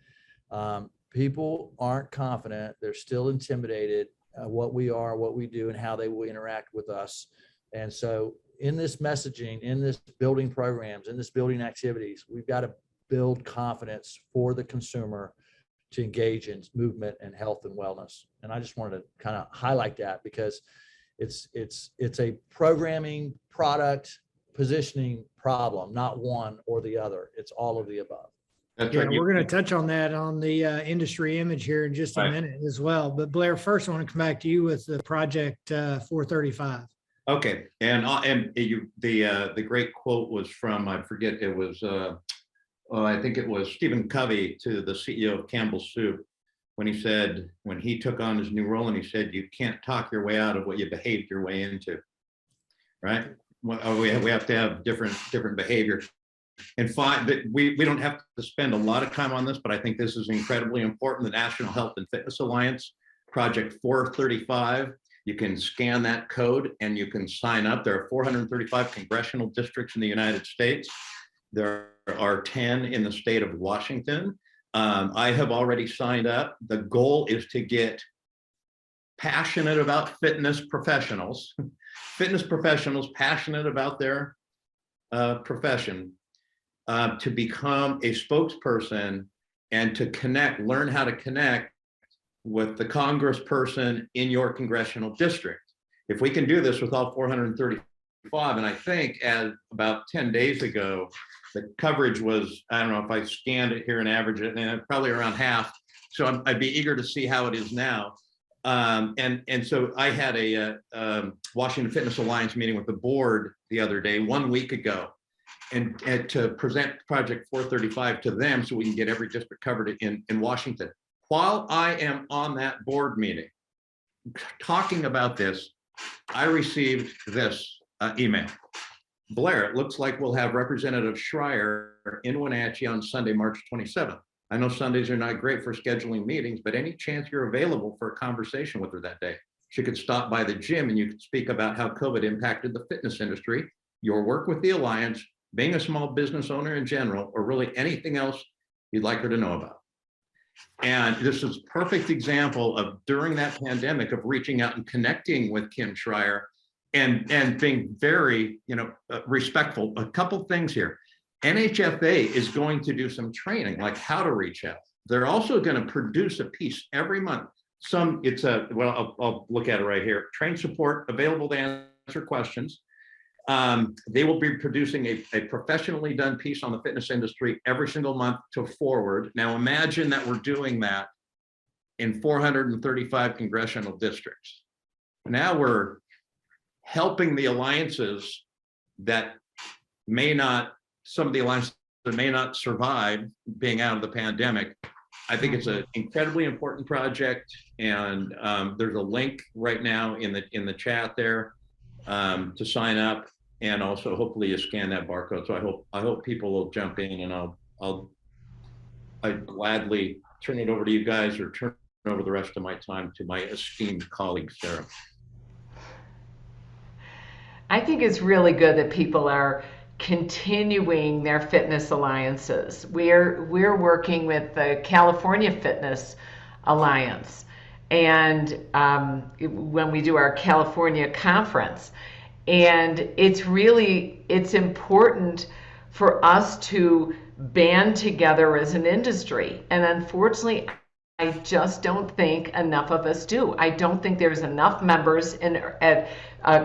[SPEAKER 4] People aren't confident. They're still intimidated what we are, what we do, and how they will interact with us. And so in this messaging, in this building programs, in this building activities, we've got to build confidence for the consumer to engage in movement and health and wellness. And I just wanted to kind of highlight that because it's a programming, product, positioning problem, not one or the other. It's all of the above.
[SPEAKER 2] That's
[SPEAKER 1] Yeah,
[SPEAKER 2] right.
[SPEAKER 1] we're going to touch on that on the industry image here in just a minute as well. But Blair, first I want to come back to you with the project 435.
[SPEAKER 2] Okay, the great quote was from, I forget, it was I think it was Stephen Covey to the CEO of Campbell's Soup when he said, when he took on his new role, and he said, you can't talk your way out of what you behaved your way into, right? We have to have different behavior. And we don't have to spend a lot of time on this, but I think this is incredibly important. The National Health and Fitness Alliance, Project 435, you can scan that code and you can sign up. There are 435 congressional districts in the United States. There are 10 in the state of Washington. I have already signed up. The goal is to get passionate about fitness professionals passionate about their profession, to become a spokesperson and to learn how to connect with the congressperson in your congressional district. If we can do this with all 435, and I think as about 10 days ago, the coverage was, I don't know if I scanned it here and averaged it, and probably around half. So I'd be eager to see how it is now. And so I had a Washington Fitness Alliance meeting with the board the other day, 1 week ago, and to present Project 435 to them so we can get every district covered in Washington. While I am on that board meeting talking about this, I received this email. Blair, it looks like we'll have Representative Schreier in Wenatchee on Sunday, March 27th. I know Sundays are not great for scheduling meetings, but any chance you're available for a conversation with her that day? She could stop by the gym and you could speak about how COVID impacted the fitness industry, your work with the Alliance, being a small business owner in general, or really anything else you'd like her to know about. And this is a perfect example of during that pandemic of reaching out and connecting with Kim Schreier and being very, respectful. A couple things here. NHFA is going to do some training, like how to reach out. They're also going to produce a piece every month. I'll look at it right here. Train support available to answer questions. They will be producing a professionally done piece on the fitness industry every single month to forward. Now imagine that we're doing that in 435 congressional districts. Now we're helping the alliances that some of the alliances that may not survive being out of the pandemic. I think it's an incredibly important project, and there's a link right now in the chat there to sign up. and also hopefully you scan that barcode. So I hope people will jump in, and I'd gladly turn it over to you guys, or turn over the rest of my time to my esteemed colleague, Sara.
[SPEAKER 3] I think it's really good that people are continuing their fitness alliances. We're working with the California Fitness Alliance, and when we do our California conference, and it's important for us to band together as an industry. And unfortunately, I just don't think enough of us do. I don't think there's enough members at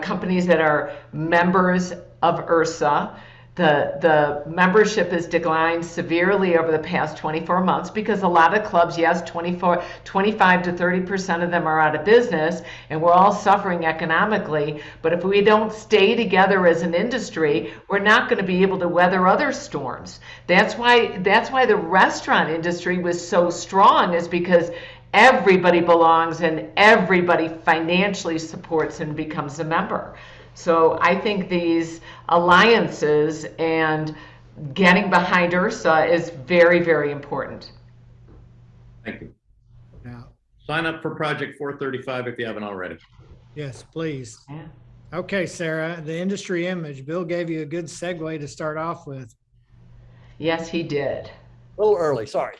[SPEAKER 3] companies that are members of IHRSA. The membership has declined severely over the past 24 months because a lot of clubs, yes, 25 to 30% of them are out of business, and we're all suffering economically. But if we don't stay together as an industry, we're not going to be able to weather other storms. That's why the restaurant industry was so strong, is because everybody belongs and everybody financially supports and becomes a member. So I think these alliances and getting behind IHRSA is very, very important.
[SPEAKER 2] Thank you.
[SPEAKER 1] Yeah.
[SPEAKER 2] Sign up for Project 435 if you haven't already.
[SPEAKER 1] Yes, please.
[SPEAKER 3] Yeah.
[SPEAKER 1] Okay, Sara, the industry image. Bill gave you a good segue to start off with.
[SPEAKER 3] Yes, he did.
[SPEAKER 4] A little early, sorry.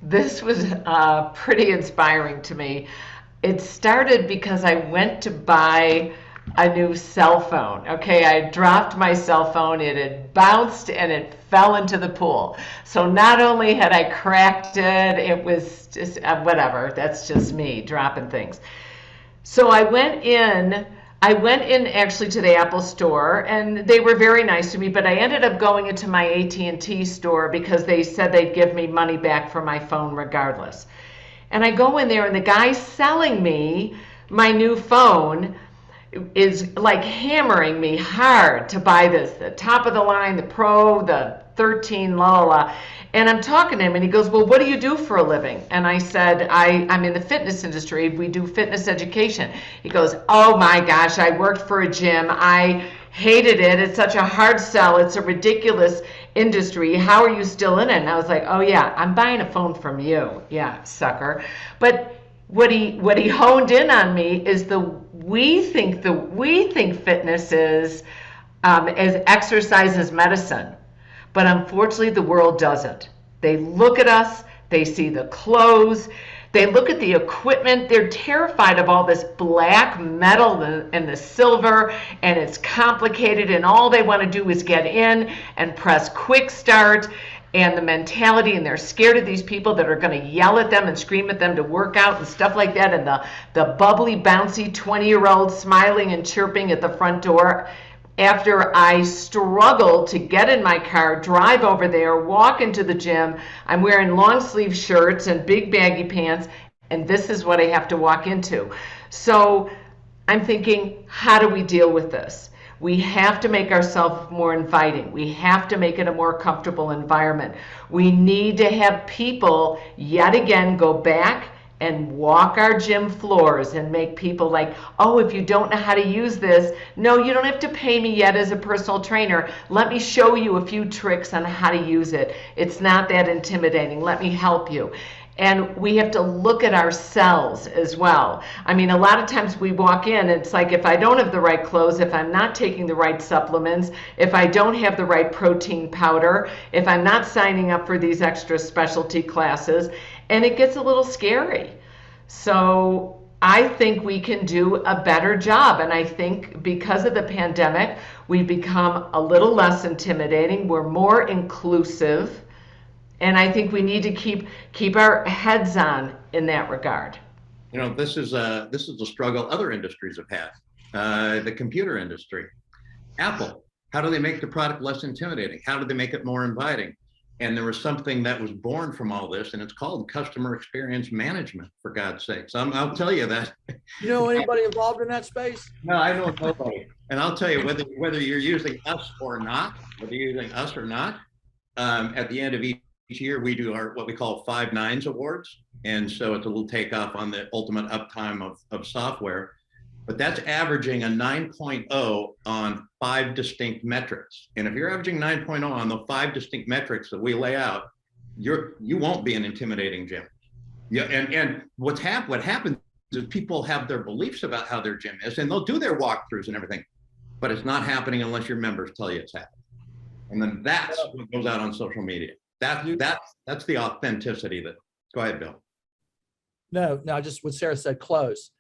[SPEAKER 3] This was pretty inspiring to me. It started because I went to buy a new cell phone. Okay, I dropped my cell phone, it had bounced and it fell into the pool. So not only had I cracked it, it was just whatever, that's just me dropping things. So I went in actually to the Apple store, and they were very nice to me, but I ended up going into my AT&T store because they said they'd give me money back for my phone regardless. And I go in there, and the guy selling me my new phone is like hammering me hard to buy this, the top of the line, the Pro, the 13, la la la. And I'm talking to him, and he goes, well, what do you do for a living? And I said, I'm in the fitness industry. We do fitness education. He goes, oh my gosh, I worked for a gym. I hated it. It's such a hard sell. It's a ridiculous industry. How are you still in it? And I was like, oh yeah, I'm buying a phone from you. Yeah, sucker. But what he honed in on me is we think fitness is as exercise as medicine. But unfortunately, the world doesn't. They look at us, they see the clothes, they look at the equipment, they're terrified of all this black metal and the silver, and it's complicated, and all they want to do is get in and press quick start, and the mentality, and they're scared of these people that are going to yell at them and scream at them to work out and stuff like that, and the bubbly, bouncy 20-year-old smiling and chirping at the front door. After I struggle to get in my car, drive over there, walk into the gym, I'm wearing long sleeve shirts and big baggy pants, and this is what I have to walk into. So I'm thinking, how do we deal with this? We have to make ourselves more inviting. We have to make it a more comfortable environment. We need to have people yet again go back and walk our gym floors and make people like, oh, if you don't know how to use this, no, you don't have to pay me yet as a personal trainer. Let me show you a few tricks on how to use it. It's not that intimidating. Let me help you. And we have to look at ourselves as well. I mean, a lot of times we walk in, it's like if I don't have the right clothes, if I'm not taking the right supplements, if I don't have the right protein powder, if I'm not signing up for these extra specialty classes, and it gets a little scary. So I think we can do a better job. And I think because of the pandemic, we've become a little less intimidating. We're more inclusive. And I think we need to keep our heads on in that regard.
[SPEAKER 2] You know, this is a struggle other industries have had. The computer industry, Apple. How do they make the product less intimidating? How do they make it more inviting? And there was something that was born from all this, and it's called customer experience management. For God's sakes, I'll tell you that.
[SPEAKER 4] You know anybody involved in that space?
[SPEAKER 2] No, I know nobody. And I'll tell you whether you're using us or not, at the end of each year, we do our what we call 5 nines awards. And so it's a little takeoff on the ultimate uptime of software. But that's averaging a 9.0 on 5 distinct metrics. And if you're averaging 9.0 on the 5 distinct metrics that we lay out, you won't be an intimidating gym. Yeah, and what happens is people have their beliefs about how their gym is, and they'll do their walkthroughs and everything, but it's not happening unless your members tell you it's happening. And then that's what goes out on social media. That's the authenticity that. Go ahead, Bill.
[SPEAKER 4] No, just what Sara said, close.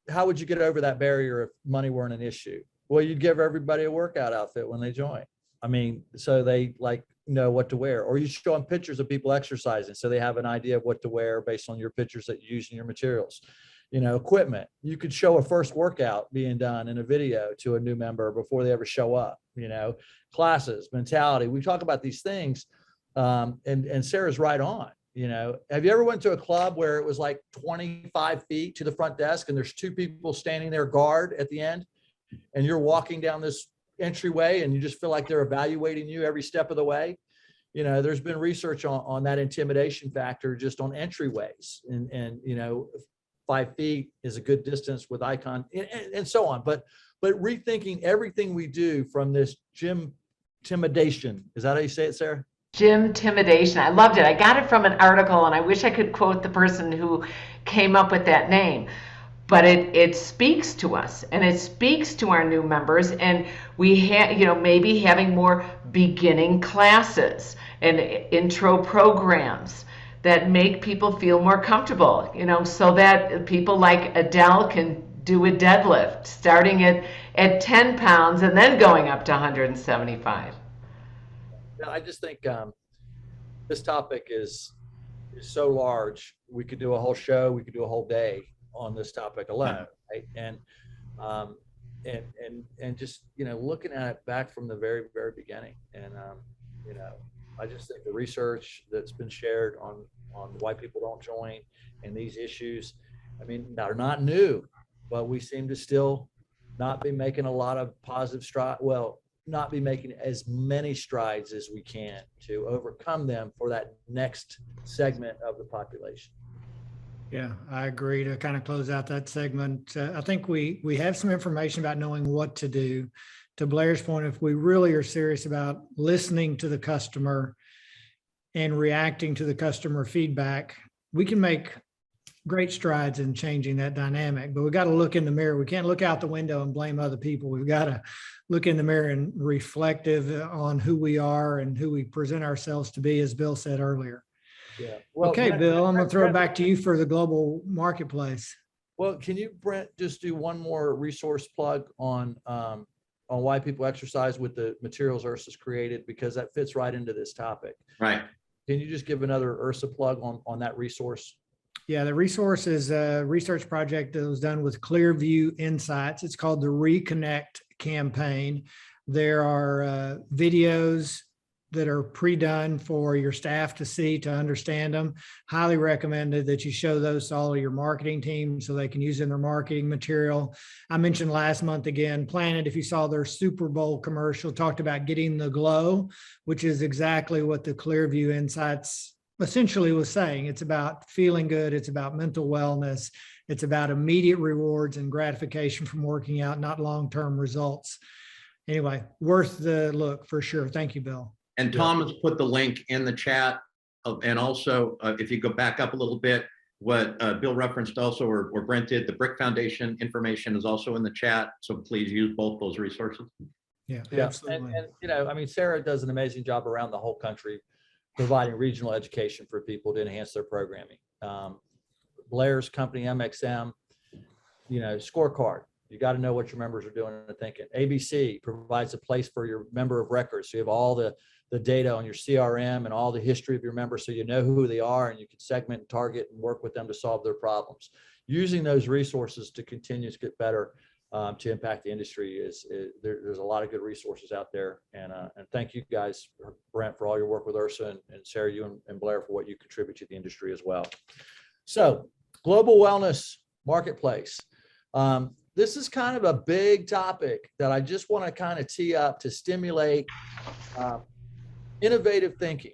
[SPEAKER 4] How would you get over that barrier if money weren't an issue? Well, you'd give everybody a workout outfit when they join. I mean, so they like know what to wear, or you show them pictures of people exercising so they have an idea of what to wear based on your pictures that you use in your materials. You know, equipment. You could show a first workout being done in a video to a new member before they ever show up. You know, classes, mentality. We talk about these things, and Sarah's right on. You know, have you ever went to a club where it was like 25 feet to the front desk and there's 2 people standing there guard at the end, and you're walking down this entryway and you just feel like they're evaluating you every step of the way? You know, there's been research on that intimidation factor just on entryways, and you know, 5 feet is a good distance with icon and so on. But rethinking everything we do from this gym intimidation. Is that how you say it, Sara?
[SPEAKER 3] Gym intimidation. I loved it. I got it from an article, and I wish I could quote the person who came up with that name. But it speaks to us, and it speaks to our new members, and we have, you know, maybe having more beginning classes and intro programs that make people feel more comfortable, you know, so that people like Adele can do a deadlift starting at 10 pounds and then going up to 175.
[SPEAKER 4] I just think this topic is so large. We could do a whole show. We could do a whole day on this topic alone, right? And just, you know, looking at it back from the very, very beginning. And you know, I just think the research that's been shared on why people don't join and these issues, I mean, they're not new, but we seem to still not be making a lot of positive stride. Well, not be making as many strides as we can to overcome them for that next segment of the population.
[SPEAKER 1] Yeah, I agree. To kind of close out that segment, I think we have some information about knowing what to do. To Blair's point, if we really are serious about listening to the customer and reacting to the customer feedback, we can make great strides in changing that dynamic. But we got to look in the mirror. We can't look out the window and blame other people. We've got to look in the mirror and reflective on who we are and who we present ourselves to be, as Bill said earlier.
[SPEAKER 4] Yeah. Well,
[SPEAKER 1] okay,
[SPEAKER 4] Brent,
[SPEAKER 1] Bill, I'm going to throw it back to you for the global marketplace.
[SPEAKER 4] Well, can you, Brent, just do one more resource plug on why people exercise with the materials IHRSA's created, because that fits right into this topic.
[SPEAKER 2] Right.
[SPEAKER 4] Can you just give another IHRSA plug on that resource?
[SPEAKER 1] Yeah, the resource is a research project that was done with Clearview Insights. It's called the Reconnect campaign. There are videos that are pre-done for your staff to see, to understand them. Highly recommended that you show those to all of your marketing team so they can use in their marketing material. I mentioned last month again, Planet, if you saw their Super Bowl commercial, talked about getting the glow, which is exactly what the Clearview Insights essentially was saying. It's about feeling good. It's about mental wellness. It's about immediate rewards and gratification from working out, not long-term results. Anyway, worth the look for sure. Thank you, Bill.
[SPEAKER 2] And Tom has put the link in the chat And also, if you go back up a little bit, what Bill referenced also, or Brent did, the Brick Foundation information is also in the chat. So please use both those resources.
[SPEAKER 1] Yeah,
[SPEAKER 4] Yeah,
[SPEAKER 1] absolutely.
[SPEAKER 4] and you know, I mean, Sara does an amazing job around the whole country, providing regional education for people to enhance their programming. Blair's company, MXM, you know, scorecard. You got to know what your members are doing and thinking. ABC provides a place for your member of records. So you have all the data on your CRM and all the history of your members, so you know who they are and you can segment and target and work with them to solve their problems. Using those resources to continue to get better to impact the industry there's a lot of good resources out there. And thank you guys, Brent, for all your work with IHRSA, and Sara, you and Blair for what you contribute to the industry as well. So global wellness marketplace. This is kind of a big topic that I just want to kind of tee up to stimulate innovative thinking.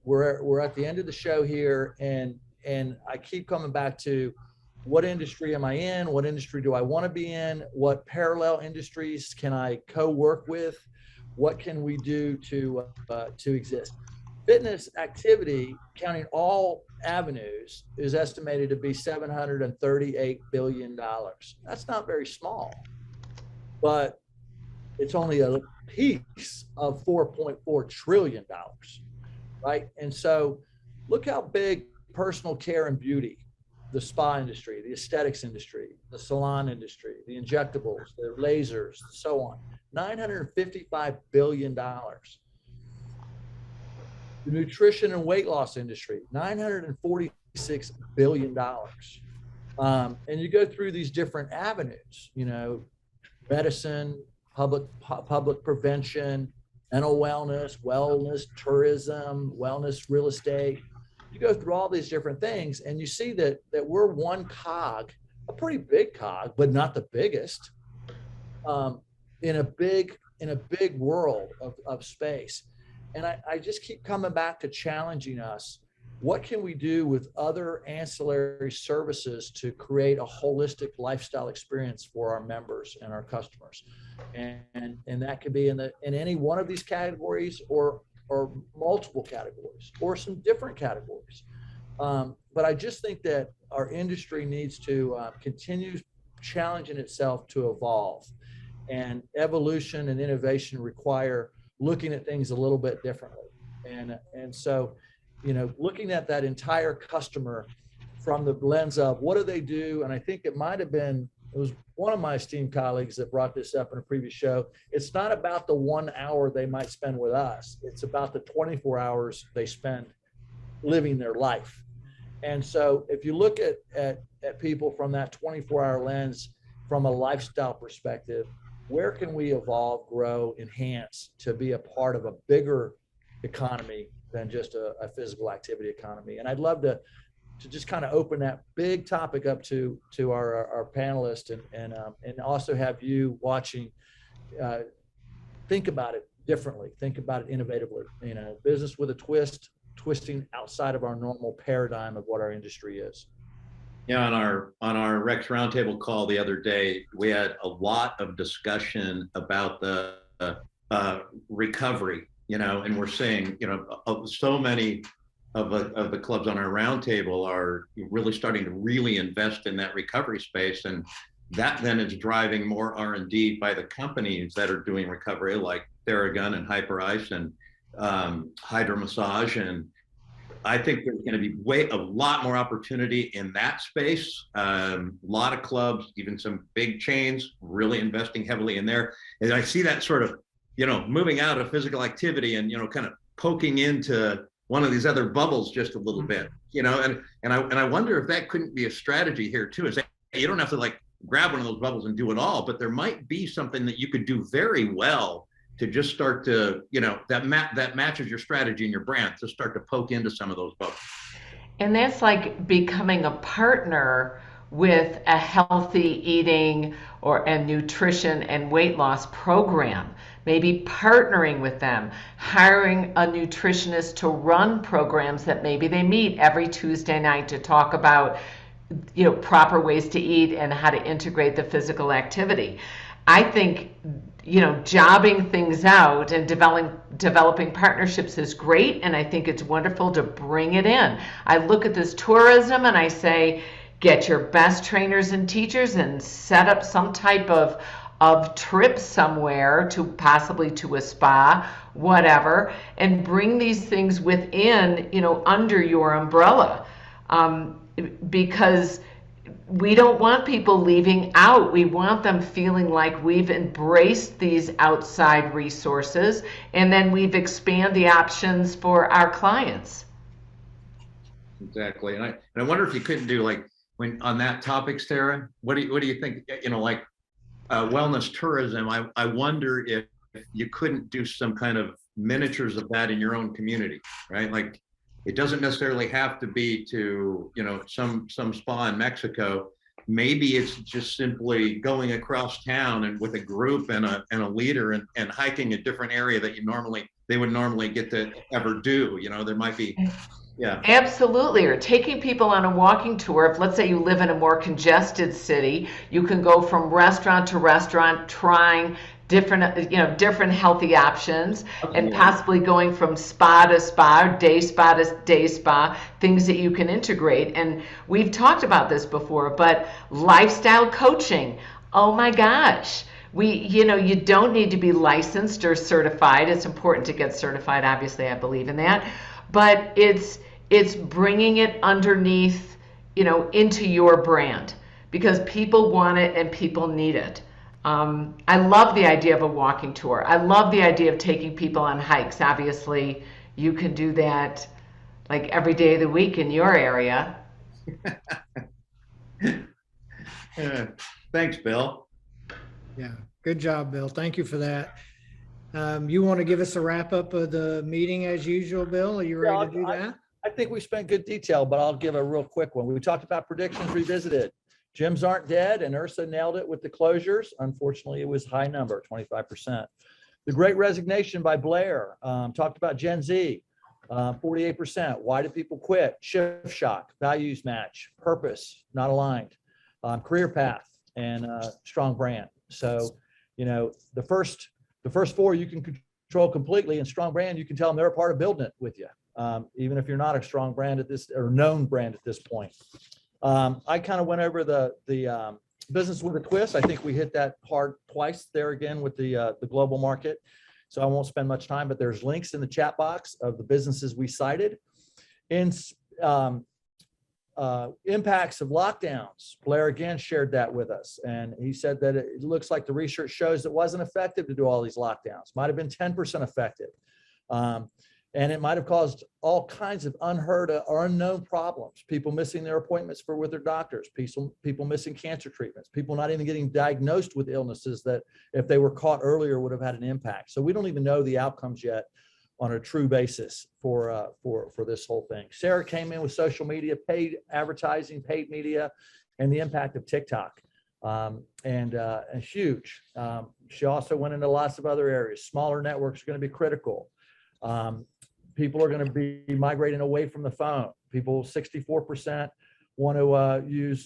[SPEAKER 4] We're at the end of the show here, and I keep coming back to what industry am I in? What industry do I want to be in? What parallel industries can I co-work with? What can we do to exist? Fitness activity, counting all avenues, is estimated to be $738 billion. That's not very small, but it's only a piece of $4.4 trillion, right? And so look how big personal care and beauty, the spa industry, the aesthetics industry, the salon industry, the injectables, the lasers, so on, $955 billion. The nutrition and weight loss industry, $946 billion. And you go through these different avenues, you know, medicine, public prevention, mental wellness, tourism, wellness, real estate. You go through all these different things, and you see that we're one cog, a pretty big cog, but not the biggest, in a big world of space. And I just keep coming back to challenging us. What can we do with other ancillary services to create a holistic lifestyle experience for our members and our customers? And that could be in any one of these categories, or multiple categories, or some different categories. But I just think that our industry needs to continue challenging itself to evolve. And evolution and innovation require looking at things a little bit differently. And so, you know, looking at that entire customer from the lens of what do they do? And I think it was one of my esteemed colleagues that brought this up in a previous show. It's not about the 1 hour they might spend with us. It's about the 24 hours they spend living their life. And so if you look at people from that 24-hour lens, from a lifestyle perspective, where can we evolve, grow, enhance to be a part of a bigger economy than just a physical activity economy? And I'd love to just kind of open that big topic up to our panelists, and also have you watching think about it differently, think about it innovatively. You know, business with a twist, twisting outside of our normal paradigm of what our industry is.
[SPEAKER 2] Yeah, on our Rex Roundtable call the other day, we had a lot of discussion about the recovery, you know, and we're seeing, you know, so many of the clubs on our roundtable are really starting to really invest in that recovery space, and that then is driving more R&D by the companies that are doing recovery, like Theragun and IHRSA and Hydra Massage. And I think there's going to be a lot more opportunity in that space. A lot of clubs, even some big chains, really investing heavily in there. And I see that sort of, you know, moving out of physical activity and, you know, kind of poking into one of these other bubbles just a little bit, you know, and I wonder if that couldn't be a strategy here too, is that you don't have to like grab one of those bubbles and do it all, but there might be something that you could do very well to just start to, you know, that matches your strategy and your brand, to start to poke into some of those bubbles.
[SPEAKER 3] And that's like becoming a partner with a healthy eating and nutrition and weight loss program. Maybe partnering with them, hiring a nutritionist to run programs that maybe they meet every Tuesday night to talk about, you know, proper ways to eat and how to integrate the physical activity. I think, you know, jobbing things out and developing partnerships is great, and I think it's wonderful to bring it in. I look at this tourism and I say, get your best trainers and teachers and set up some type of trip somewhere, to possibly to a spa, whatever, and bring these things within, under your umbrella, because we don't want people leaving out. We want them feeling like we've embraced these outside resources, and then we've expanded the options for our clients.
[SPEAKER 2] Exactly. And I wonder if you couldn't do, like, when on that topic, Sara, what do you think, like wellness tourism, I wonder if you couldn't do some kind of miniatures of that in your own community, right? Like, it doesn't necessarily have to be to, some spa in Mexico. Maybe it's just simply going across town and with a group and a leader and hiking a different area that they would normally get to ever do. There might be, yeah.
[SPEAKER 3] Absolutely. Or taking people on a walking tour. If, let's say, you live in a more congested city, you can go from restaurant to restaurant, trying different healthy options, and possibly going from spa to spa, day spa to day spa, things that you can integrate. And we've talked about this before, but lifestyle coaching, oh my gosh. You don't need to be licensed or certified. It's important to get certified. Obviously, I believe in that, but it's bringing it underneath, into your brand, because people want it and people need it. I love the idea of a walking tour. I love the idea of taking people on hikes. Obviously, you can do that like every day of the week in your area.
[SPEAKER 2] Thanks, Bill.
[SPEAKER 1] Yeah, good job, Bill. Thank you for that. You want to give us a wrap up of the meeting as usual, Bill? Are you ready to do that?
[SPEAKER 4] I think we spent good detail, but I'll give a real quick one. We talked about predictions revisited. Gyms aren't dead, and IHRSA nailed it with the closures. Unfortunately, it was high number, 25%. The Great Resignation by Blair talked about Gen Z, 48%. Why do people quit? Shift shock, values match, purpose not aligned, career path, and strong brand. So, the first four you can control completely, and strong brand, you can tell them they're a part of building it with you, even if you're not a strong brand at this, or known brand at this point. I kind of went over the business with a twist. I think we hit that hard twice there again with the global market. So I won't spend much time, but there's links in the chat box of the businesses we cited. In impacts of lockdowns, Blair again shared that with us. And he said that it looks like the research shows it wasn't effective to do all these lockdowns. Might have been 10% effective. And it might have caused all kinds of unheard of or unknown problems. People missing their appointments with their doctors, people missing cancer treatments, people not even getting diagnosed with illnesses that if they were caught earlier would have had an impact. So we don't even know the outcomes yet on a true basis for this whole thing. Sara came in with social media, paid advertising, paid media, and the impact of TikTok. And huge. She also went into lots of other areas. Smaller networks are going to be critical. People are going to be migrating away from the phone. People, 64% want to use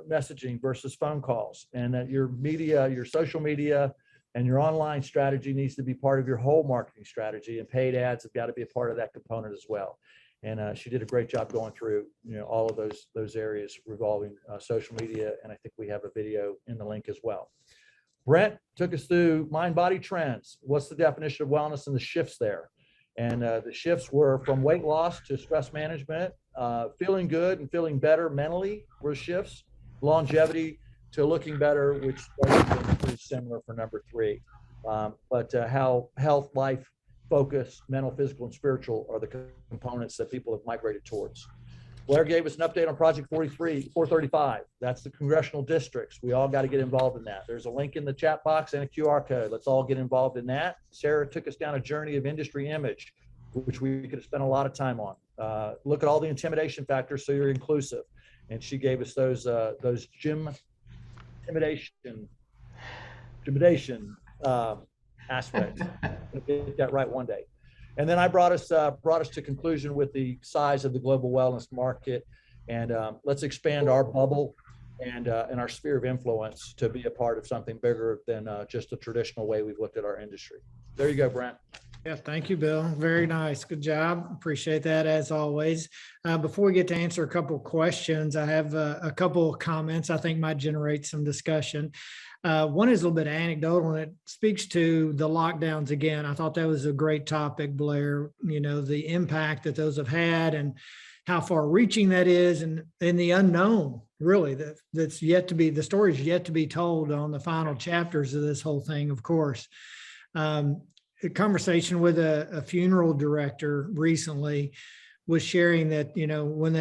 [SPEAKER 4] messaging versus phone calls, and that your media, your social media, and your online strategy needs to be part of your whole marketing strategy, and paid ads have got to be a part of that component as well. And she did a great job going through, all of those areas revolving social media, and I think we have a video in the link as well. Brent took us through Mindbody Trends. What's the definition of wellness and the shifts there? And the shifts were from weight loss to stress management, feeling good and feeling better mentally were shifts, longevity to looking better, which is pretty similar for number 3. But how health, life, focus, mental, physical, and spiritual are the components that people have migrated towards. Blair gave us an update on Project 435. That's the congressional districts. We all got to get involved in that. There's a link in the chat box and a QR code. Let's all get involved in that. Sara took us down a journey of industry image, which we could have spent a lot of time on. Look at all the intimidation factors so you're inclusive. And she gave us those gym intimidation aspects. We'll get that right one day. And then I brought us to conclusion with the size of the global wellness market, and let's expand our bubble and our sphere of influence to be a part of something bigger than just the traditional way we've looked at our industry. There you go, Brent.
[SPEAKER 1] Yeah, thank you, Bill. Very nice. Good job. Appreciate that as always. Before we get to answer a couple of questions, I have a couple of comments I think might generate some discussion. One is a little bit anecdotal, and it speaks to the lockdowns again. I thought that was a great topic, Blair, the impact that those have had and how far reaching that is, and the unknown, really, that's yet to be, the story's yet to be told on the final chapters of this whole thing, of course. A conversation with a funeral director recently was sharing that, when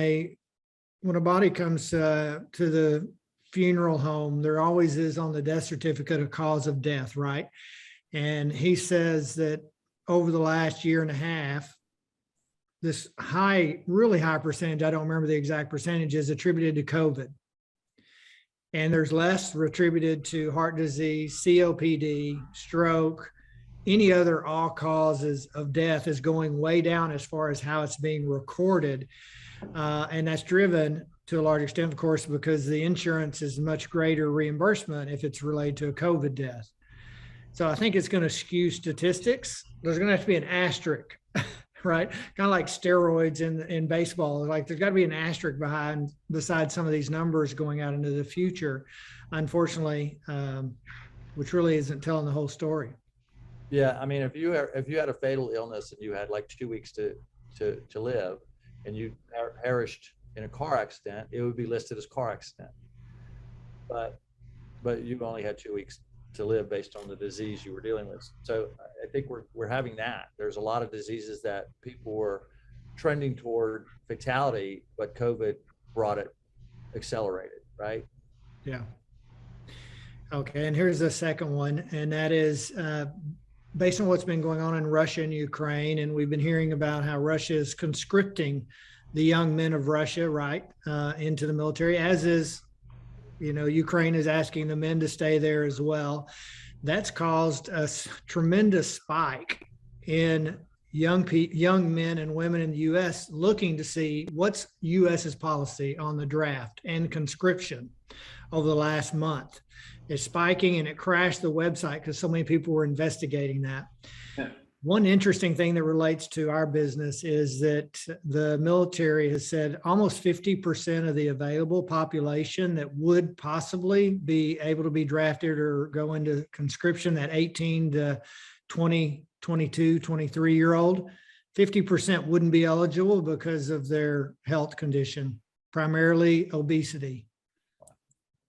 [SPEAKER 1] a body comes to the funeral home, there always is on the death certificate a cause of death, right? And he says that over the last year and a half, this really high percentage, I don't remember the exact percentage, is attributed to COVID. And there's less attributed to heart disease, COPD, stroke, any other all causes of death is going way down as far as how it's being recorded. And that's driven to a large extent, of course, because the insurance is much greater reimbursement if it's related to a COVID death. So I think it's going to skew statistics. There's going to have to be an asterisk, right? Kind of like steroids in baseball. Like there's got to be an asterisk besides some of these numbers going out into the future, unfortunately, which really isn't telling the whole story.
[SPEAKER 4] Yeah, I mean, if you had a fatal illness and you had like 2 weeks to live, and you perished in a car accident, it would be listed as car accident. But you've only had 2 weeks to live based on the disease you were dealing with. So I think we're having that. There's a lot of diseases that people were trending toward fatality, but COVID brought it accelerated, right?
[SPEAKER 1] Yeah. Okay, and here's the second one, and that is based on what's been going on in Russia and Ukraine, and we've been hearing about how Russia is conscripting the young men of Russia, right, into the military, as is, Ukraine is asking the men to stay there as well. That's caused a tremendous spike in young men and women in the U.S. looking to see what's U.S.'s policy on the draft and conscription over the last month. It's spiking, and it crashed the website because so many people were investigating that.
[SPEAKER 2] Yeah.
[SPEAKER 1] One interesting thing that relates to our business is that the military has said almost 50% of the available population that would possibly be able to be drafted or go into conscription, that 18 to 20, 22, 23-year-old, 50% wouldn't be eligible because of their health condition, primarily obesity.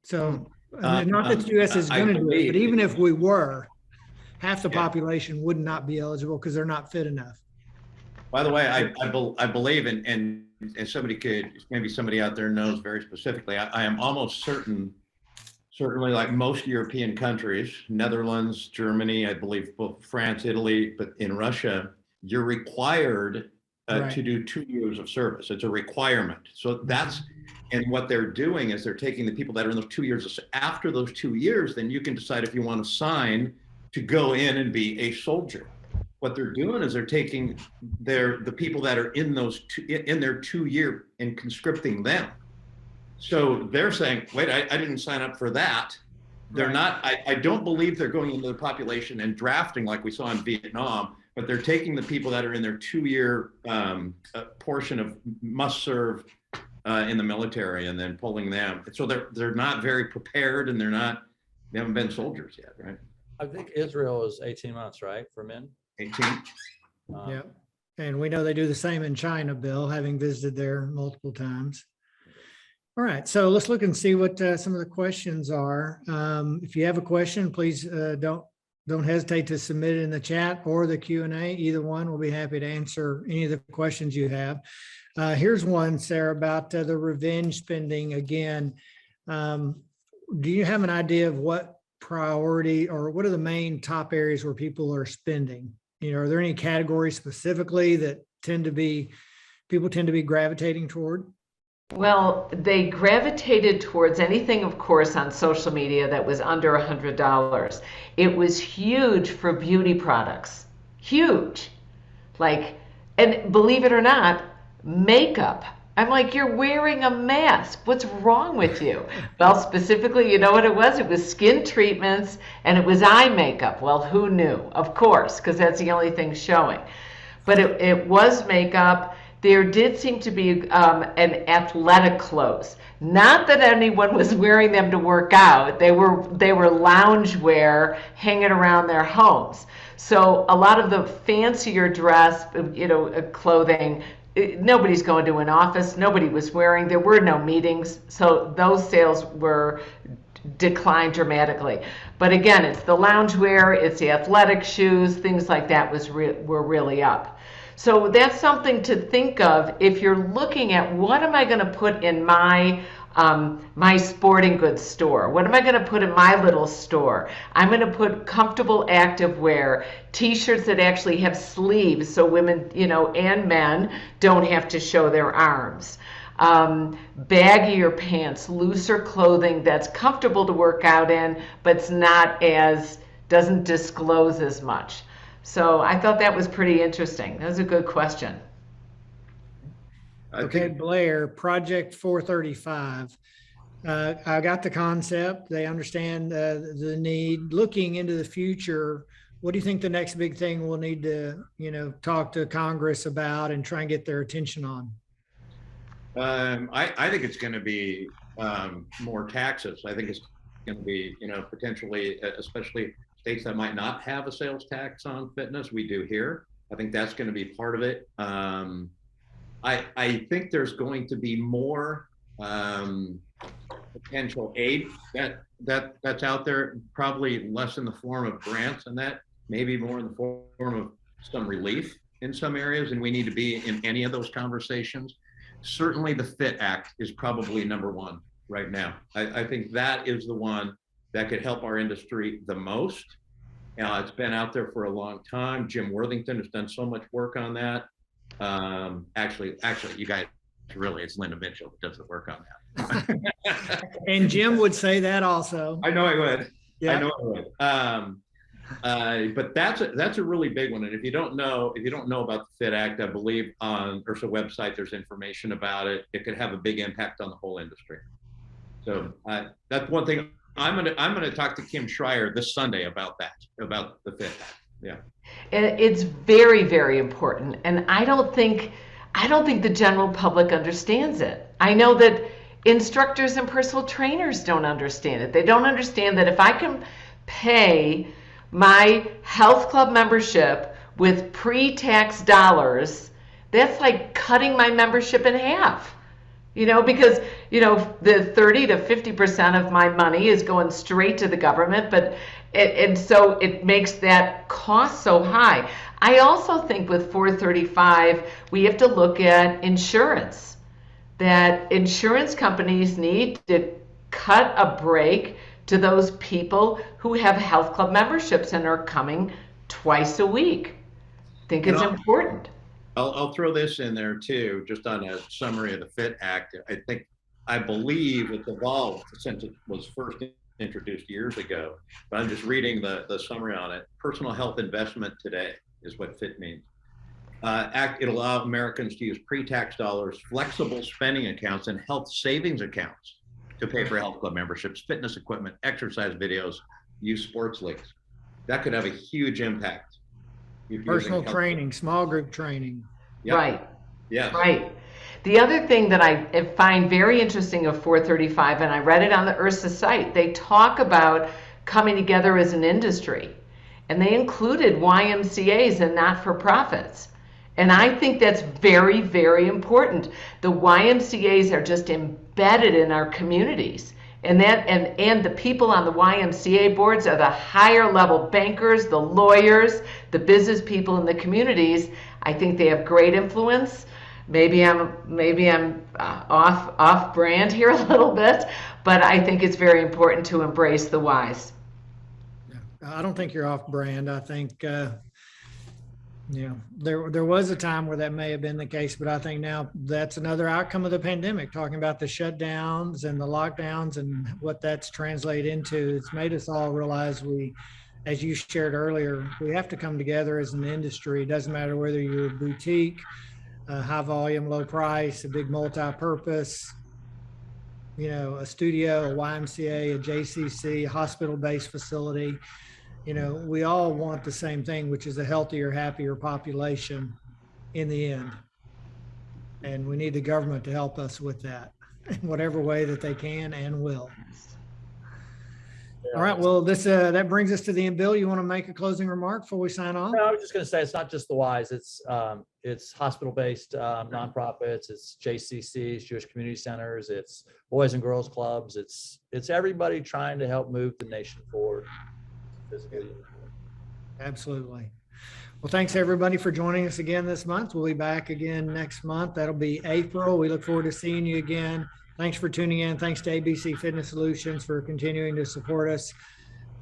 [SPEAKER 1] So not that the U.S. is going to do it, but even if we were, half the population would not be eligible because they're not fit enough.
[SPEAKER 2] By the way, I believe in, and somebody could, maybe somebody out there knows very specifically, I am almost certain, certainly like most European countries, Netherlands, Germany, I believe both France, Italy, but in Russia, you're required to do 2 years of service. It's a requirement. So that's, and what they're doing is they're taking the people that are in those 2 years. After those 2 years, then you can decide if you want to sign to go in and be a soldier. What they're doing is they're taking the people that are in in their 2 year and conscripting them. So they're saying, wait, I didn't sign up for that. They're not, I don't believe they're going into the population and drafting like we saw in Vietnam, but they're taking the people that are in their 2 year portion of must serve in the military and then pulling them. So they're not very prepared, and they haven't been soldiers yet, right?
[SPEAKER 4] I think Israel is 18 months, right, for men?
[SPEAKER 2] 18.
[SPEAKER 1] Yeah. And we know they do the same in China, Bill, having visited there multiple times. All right, so let's look and see what some of the questions are. If you have a question, please don't hesitate to submit it in the chat or the Q&A. Either one, we'll be happy to answer any of the questions you have. Here's one, Sara, about the revenge spending again. Do you have an idea of what priority or what are the main top areas where people are spending? Are there any categories specifically that people tend to be gravitating toward?
[SPEAKER 3] Well, they gravitated towards anything, of course, on social media that was under $100. It was huge for beauty products, huge. And believe it or not, makeup I'm like, you're wearing a mask. What's wrong with you? Well, specifically, you know what it was? It was skin treatments and it was eye makeup. Well, who knew? Of course, because that's the only thing showing. But it was makeup. There did seem to be an athletic clothes. Not that anyone was wearing them to work out. They were lounge wear hanging around their homes. So a lot of the fancier dress, clothing, nobody's going to an office. Nobody was wearing. There were no meetings. So those sales were declined dramatically. But again, it's the loungewear, it's the athletic shoes, things like that were really up. So that's something to think of if you're looking at what am I going to put in my sporting goods store? What am I going to put in my little store? I'm going to put comfortable active wear, t-shirts that actually have sleeves so women, and men don't have to show their arms. Baggier pants, looser clothing that's comfortable to work out in, but it's doesn't disclose as much. So I thought that was pretty interesting. That was a good question.
[SPEAKER 1] Okay, Blair, Project 435. I got the concept. They understand the need. Looking into the future, what do you think the next big thing we'll need to, talk to Congress about and try and get their attention on?
[SPEAKER 2] I think it's going to be more taxes. I think it's going to be, potentially, especially states that might not have a sales tax on fitness. We do here. I think that's going to be part of it. I think there's going to be more potential aid that's out there, probably less in the form of grants and that, maybe more in the form of some relief in some areas, and we need to be in any of those conversations. Certainly the FIT Act is probably number one right now. I think that is the one that could help our industry the most. It's been out there for a long time. Jim Worthington has done so much work on that. Actually, you guys, really, it's Linda Mitchell that does the work on that.
[SPEAKER 1] And Jim would say that also.
[SPEAKER 2] I know I would.
[SPEAKER 1] Yeah.
[SPEAKER 2] I know I would. But that's a really big one. And if you don't know about the FIT Act, I believe on IHRSA website there's information about it. It could have a big impact on the whole industry. So that's one thing. I'm gonna talk to Kim Schreier this Sunday about the FIT Act. Yeah.
[SPEAKER 3] It's very, very important, and I don't think the general public understands it. I know that instructors and personal trainers don't understand it. They don't understand that if I can pay my health club membership with pre-tax dollars, that's like cutting my membership in half. Because, the 30 to 50% of my money is going straight to the government, and so it makes that cost so high. I also think with 435, we have to look at insurance, that insurance companies need to cut a break to those people who have health club memberships and are coming twice a week. I think it's important.
[SPEAKER 2] I'll throw this in there too, just on a summary of the FIT Act. I believe it's evolved since it was first introduced years ago, but I'm just reading the summary on it. Personal health investment today is what FIT means. It'll allow Americans to use pre-tax dollars, flexible spending accounts, and health savings accounts to pay for health club memberships, fitness equipment, exercise videos, use sports leagues. That could have a huge impact.
[SPEAKER 1] Personal training, small group training.
[SPEAKER 2] Yep.
[SPEAKER 3] Right.
[SPEAKER 2] Yes.
[SPEAKER 3] Right. The other thing that I find very interesting of 435, and I read it on the IHRSA site, they talk about coming together as an industry, and they included YMCAs and not-for-profits. And I think that's very, very important. The YMCAs are just embedded in our communities. And the people on the YMCA boards are the higher level bankers, the lawyers, the business people in the communities. I think they have great influence. Maybe I'm off brand here a little bit, but I think it's very important to embrace the Ys.
[SPEAKER 1] I don't think you're off brand. I think there was a time where that may have been the case, but I think now that's another outcome of the pandemic, talking about the shutdowns and the lockdowns and what that's translated into. It's made us all realize as you shared earlier, we have to come together as an industry. It doesn't matter whether you're a boutique high volume, low price, a big multi-purpose, you know, a studio, a YMCA, a JCC, a hospital-based facility. You know, we all want the same thing, which is a healthier, happier population in the end. And we need the government to help us with that in whatever way that they can and will. All right, well, this that brings us to the end. Bill, you want to make a closing remark before we sign off?
[SPEAKER 4] No, I was just going to say it's not just the Ys. It's hospital-based nonprofits. It's JCCs, Jewish community centers. It's Boys and Girls Clubs. It's everybody trying to help move the nation forward.
[SPEAKER 1] Absolutely. Well, thanks everybody for joining us again this month. We'll be back again next month. That'll be April. We look forward to seeing you again. Thanks for tuning in. Thanks to ABC Fitness Solutions for continuing to support us.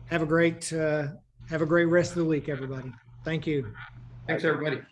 [SPEAKER 1] Have a great rest of the week, everybody. Thank you.
[SPEAKER 2] Thanks, everybody.